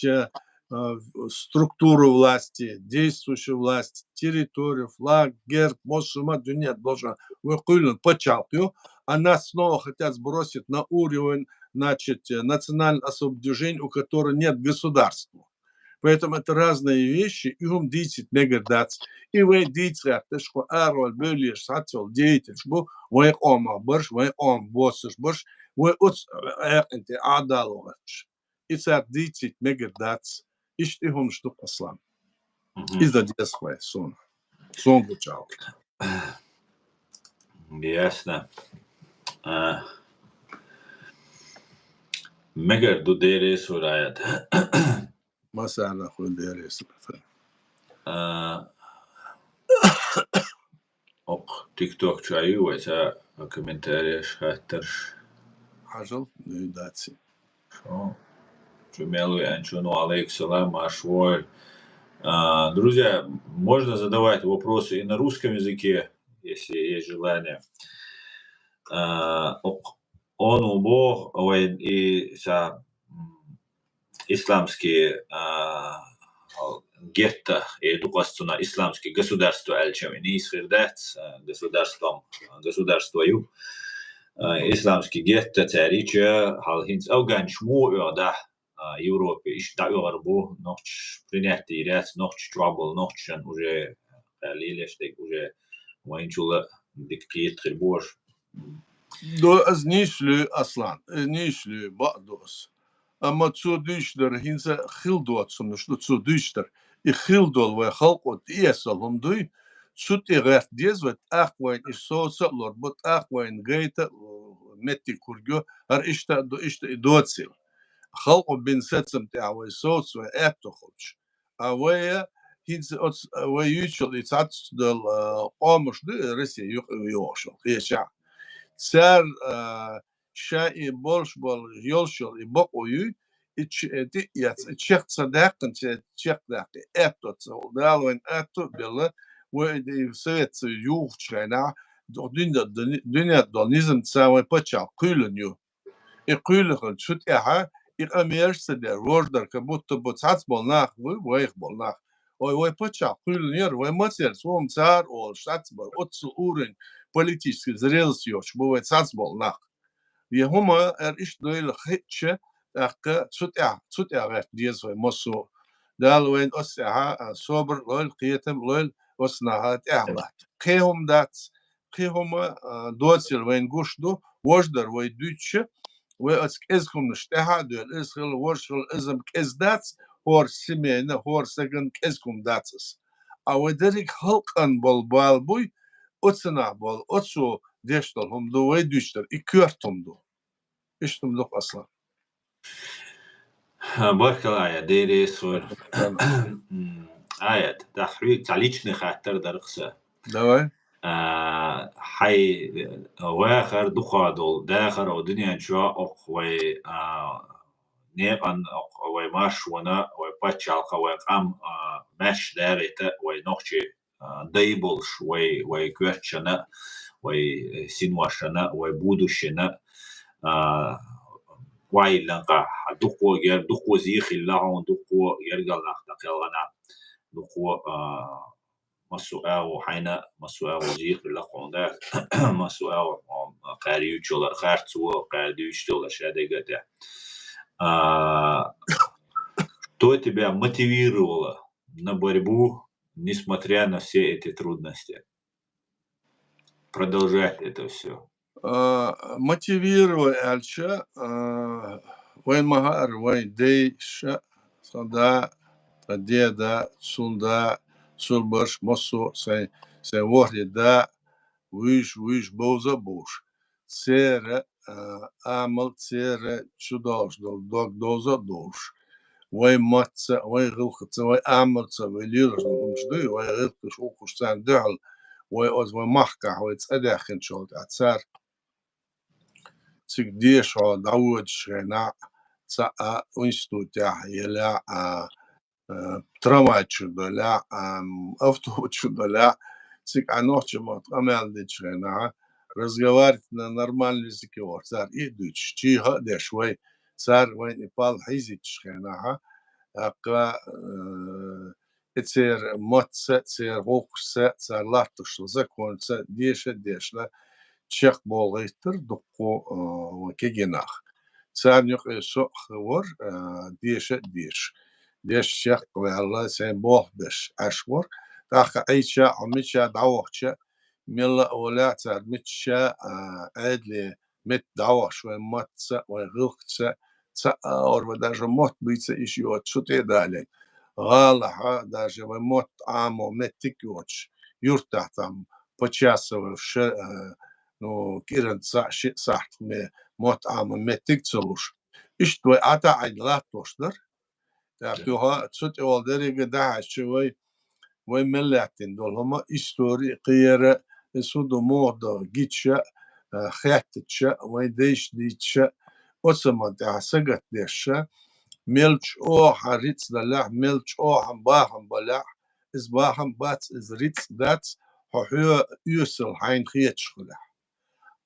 структуру власти, действующую власть, территорию, флаг, герб, мосума, нет, должен выхулен, почалкаю, а нас снова хотят сбросить на уровень, значит, национального освобождения, у которого нет государства. Поэтому это разные вещи, и он дитит мегадац. И вы дитят, что арвал бөлеш сател деятель, что вы ома борш, вы ом боссеш борш, вы уц эрнте адаловач. И цар дитит мегадац. И что он что послан. Из за детства сон. Сон бучал. Ясно. Мегар дудерес урает. Масана хундерес. Ок, TikTok чаю, это комментарии шаттерш. Хажал, ну дати. Шо? Чумелу Анчуну алейксалам ашволь. Друзья, можно задавать вопросы и на русском языке, если есть желание. Он убог, и исламские гетто, и духовно исламские государства, не исхердать государствою. Исламский гетто, царича, халхинц, ауганшму, да, Европе, и что Европу, ночь принятый ряд, ночь trouble, ночь уже лилештек, уже воинчула диктит хрбош. До азнишли аслан, нишли бадос. Ама цудиштер хинса хилдуат сумно, что цудиштер и хилдол ве халкот иесалом дуй, цуд и ряд дезвет ахвайн и соса лор, бот ахвайн гейта метти кургё, ар ишта и доцил. خلقوا بين ستم تاعوي صوت وأكتو خلش أويا هيز ويوشل يتعطش دل قامش ده رسي يوشل يشع سار شاي بولش بول يوشل يبقوا يو تشيخ صداقن تشيخ داقي أكتو تصول دالوين أكتو بلا ويدي سويت يوخ شغينا دنيا دونيزم تساوي بتشع قيلن يو يقيلن شوت إها إقاميرس ده روردر كبوت بوتسات بالناخ ويخ بالناخ ой поча кулнер ой мацер сом цар ол шатсбол отсу уровень политической зрелости бывает сацбол нах Jehoma is doel hitje echt dies we mosso. Dal wen os ha sober lol qietem lol os na hat ehla. Qehom dat qehoma dotsel wen gushdu wojder we dutje we as ezkum nishtaha dol israel worshel izm kezdats hor simene hor second ezkum datsas. Awederik halkan bol balbuy otsna bol otsu deştol hum do we düştür ikörtum do. ايش تملك اصلا؟ بارك الله يا ديري سول آيات تحويل تعليقني خاطر درقسة دواي حي واخر دخادول داخر او دنيا جوا اقوي نيقن اقوي ماش ونا وباتشالقا وقام ماش داريتا ونوخشي ديبلش وكوتشنا وسينواشنا وبودوشنا وايلنقا دقو زيخي لغون دقو يرقل دقيلغنا دقو مسؤال حين مسؤال زيخ لغون ده مسؤال قاريوچولار خارتسو قارديوچولار شاديگاته что тебя мотивировало на борьбу, несмотря на все эти трудности? Продолжать это все. мотивировал Альча, вайн махар, вайн дейша, сада, тадеда, сунда, сулбаш, мосо, сай ворди да, виш, боза буш. Цере, амал цере, чудош, дог доза душ. Вай матца, вай гылхца, вай амалца, вай лирш, жды, вай гылхш, укуш сам дал, вай оз, вай махка, вай цадахин шолт, ацар. تقديش داود شنا تا انستوتيا يلا ترامات شدلا افتو شدلا تك анохче мот амалды шена разговаривать на нормальном языке цар идуч чиха дешвай цар вай непал хизит шена ака эцер мотса цер хокса цар лартуш законца дешла чех болгойтур дукку кегенах. Царнюк со хвор деш чех квалла сен бохбеш ашвор. Таха айча амича давохча милла ола цар мича адли мет давош ве матца ве гылхца ца орва даже мот бийца ишиот шуте далее. Гала даже ве мот амо метикоч юрта там почасовавши ну, кирен сахт me mot am metik zoluş. İşte ata aylar toşlar. Yani ha tut olderi gıda şuy ve milletin dolma histori qiyere sudu moda gitşe hayatçe ve değişdikçe o zaman da sagat deşe melç o harit da melç o ham baham bala iz baham bat iz rit dat ha yusel hain khiyet şula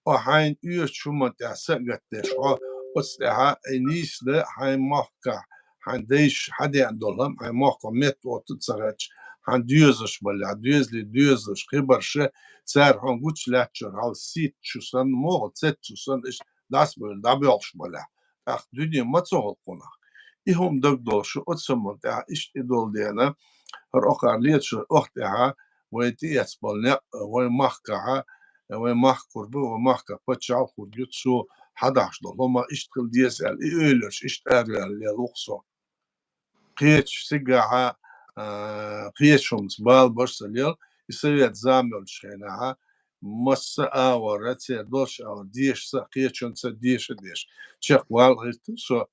وحين شو تسقط شو وسها نيس ده هاي مخكا هنديش حد عندهم هاي مخكا مت وتتصرج هنديوزش بلا ديوزش خبرش صار هنقولش لا تشر هال سيت شو سن مو ست شو سن إيش داس بل دابيلش بلا أخ دنيا ما تصل قنا إهم دقدر شو أتسمى ده إيش إدول دينا هالآخر ليش أختها ويتيس بلنا ومخكا ومخ قربه ومخ كبتشع خرجت سو 11 هما اشتغل ديسال ايلش اشتغل للوقصو قيتش سجعها قيتشمس بال برسليل يسويت زامل شينها مس اورت دوش او ديش قيتشن ديش تشق والغيت سو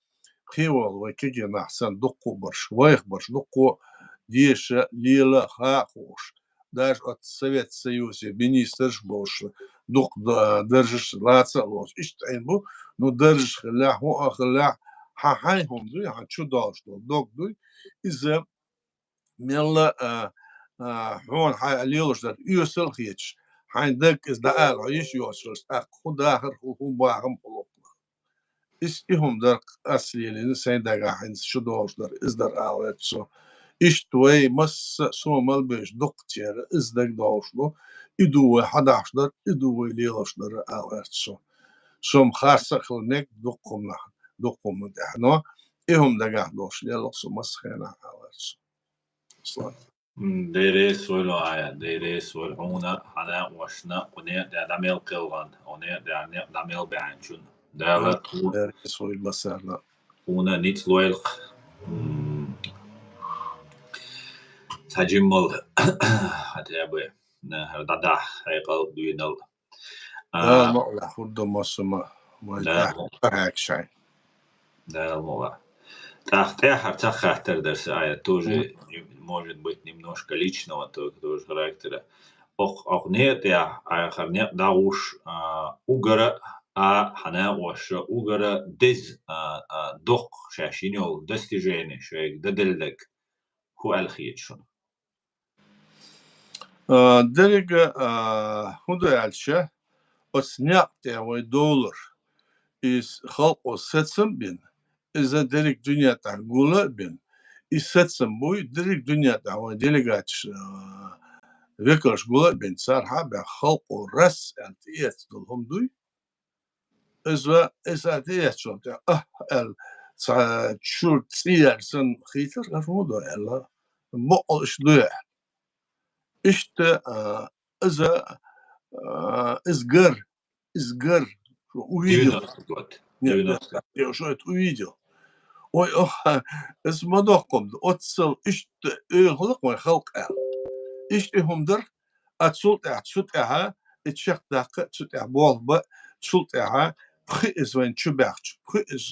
قيول وكيجي نحسن دقو برش ويخ برش دقو ديش ليلا خاخوش даже от Совет Союзе министр бош дух держиш лаца лос иштайн бу ну держиш ла хо ахла ха хай хом ду я чудо что док ду из мелла хон хай алилош да юсел хич хай дек из да ал иш юсел ах худа хр ху бахам полок is ihum der asliyelini sen daga hins чудо что из да ал это İşte mas somal beş dokçere izlek doğuşlu idu 11 idu liyoşları ağırço. Som harsa kılnek dokumna dehno ihum da gahdoş liyoşu maskhana ağırço. Dere soylu aya, dere soylu ona hana washna one da damel qilgan, one da damel beanchun. Da Soy masarna. ona nit loyal tajimmal hata bu na da hayqal duyunal. ما خود masuma ما Da هيك شيء. da мола. Характер характер ая тоже может быть немножко личного тоже характера. Ох нет я харне да уж угара хана уж угара дез дох шашинол достижение шейк дадельдек ху алхиетшун. Derek huda elçe o snap de o dolar is halk o setsin bin is a derek dünyada gula bin is setsin bu derek dünyada o delegat vekers gula bin sar habe halk o res eltiyet dolhum duy is ve is eltiyet çok ya el çur tsiyersin khiter afmu da ella bu iş duya işte изгар увидел. Нет, я уже это увидел. Ой, es madokkom otsal işte hılık mı halk el. İşte humdur atsult ha içek dakika tsult bol ba tsult ha pı is wen çubach pı is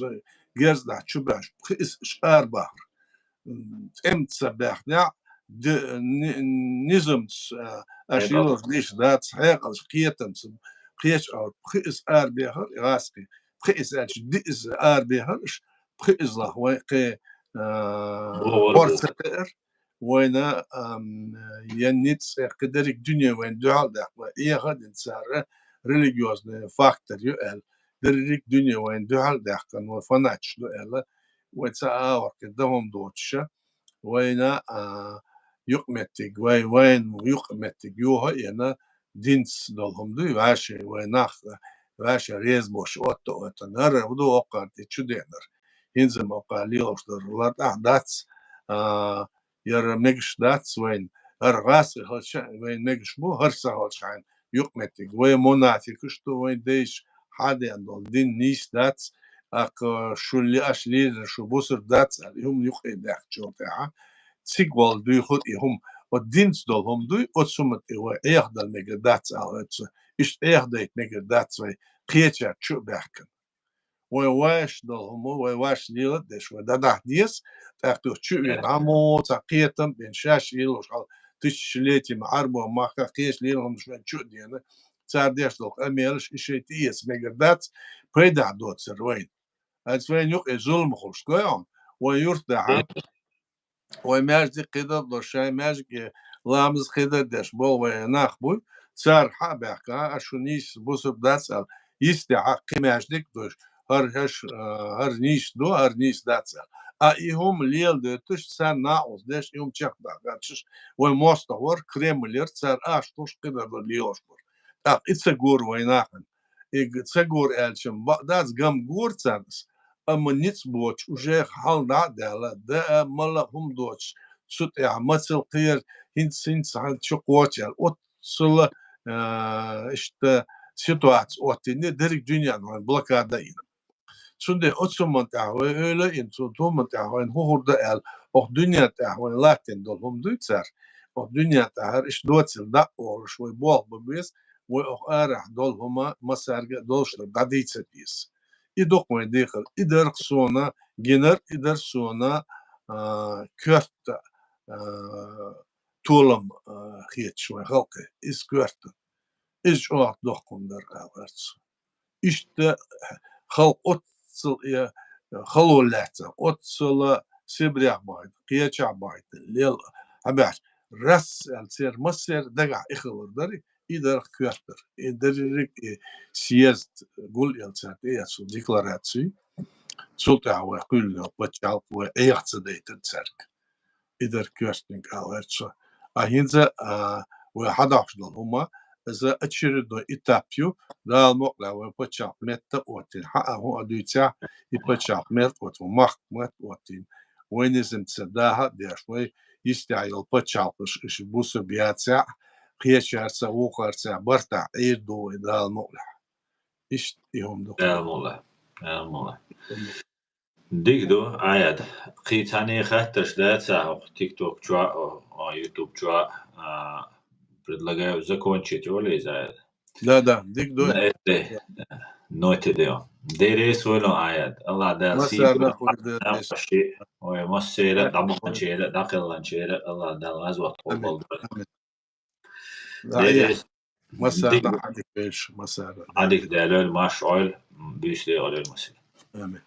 gerzda çubach pı is şarba emtsa bahna nizams aşilos diş dat hayqal qiyatams قيش أو بخيس آر بيهر غاسقي بخيس آر ديز آر بيهر بخيس الله وقي بورسكر وين ينيتس قدرك دنيا وين دعاء ده وإيه غد إنسان ريليجيوس فاكتور يقال درك دنيا وين دعاء ده كان وفناتش يقال وتساور كدهم دوتشة وين يقمتك وين يقمتك يوها ينا dins dolhum duy vaşe ve nach vaşe rez boş otto otanır bu da okar te çudenir hinzem okali oşlar dats yar megş dats wen gas halşa ve megş bu harsa halşan yok metik ve monatik ştu ve deş hadi andol din nis dats ak şulli aşli şu busur dats yum yok edak çota sigwal duy hut ihum o dins dolhum duy o sumat ve ehdal megedats ağıtsı işte ehdayt megedats ve qiyetçe çu berkin ve vaş dolhum ve vaş lilat deş ve dadah dies taqtu çu ün amo taqiyetam ben şaş yiloş al tişleti arbo maka qiyeş lilhum şwen çu diyene tsardeş dol ameliş işetiyes megedats peyda dot serveyn Azven yok zulm hoş koyam ve yurt da وماجد قدر دوشاي ماجد لامز قدر دش بول ويناخ بول صار حابك اشونيش بوسب داتسال يستحق ماجدك دوش هر نيش دو هر نيش داتسال ايهم ليل دتش سان ناوز دش يوم تشق داتش وموستور كريملر صار توش قدر دو ليوش بور اتسغور ويناخن اتسغور الشم داتس гам гурцанс اما نيتس بوتش وجه حال دعدالة دا مالا هم دوتش سوت مثل قير هنس عن شو قواتي اوتصل işte situasyon ortinde derik dünyanın blokadayın. Şimdi o zaman tahve öyle insan tuğma tahve hurda el o dünya tahve latin dolum duytsar o dünya tahve iş doçil da or şoy bol biz ve o arah dolhuma masarga dolşla daditsetis. İdok mu dikil ider sonra gener ider sonra kört tuğlam hiyet şoy halkı is kört is o dokundar avars. İşte halk otsal ya halolata otsala sibriyah baydı qiyaça baydı lel haber ras el ser maser daga ikhlardari idar kıyartır idarik siyast gul el sate ya su deklarasyon sulta ve kullu bachal ve eyatsa deytir serk إدر كيرستنج أويرتشا أهينزا وحداشدل هما إذا أتشردو إتابيو دا المقلا وبتشاف متى وتين حقا هو أدويتشا يبتشاف مت وتمخ مت وتين وينزم تسداها ديشوي يستعيل بتشافش إش بوسو بياتسا خيشارسا وقارسا برتا إيردو دا المقلا إيش يهم دو المولا ديكدو عاد قيتاني خاطرش دا تاع تيك توك جوا أو يوتيوب جوا предлагаю закончить Оля за да ديك دو на этой ноте дeo. Дерес ولا عاد الله دا ما سيب صار ناخذ درس شيء ومسيرة دعم شيء داخل شيء الله دا غزوة أمين طول أمين لا إيه ديرس ما صار ديك نحدك إيش ما صار عادك دالول ماش أول بيش لي أول المسير آمين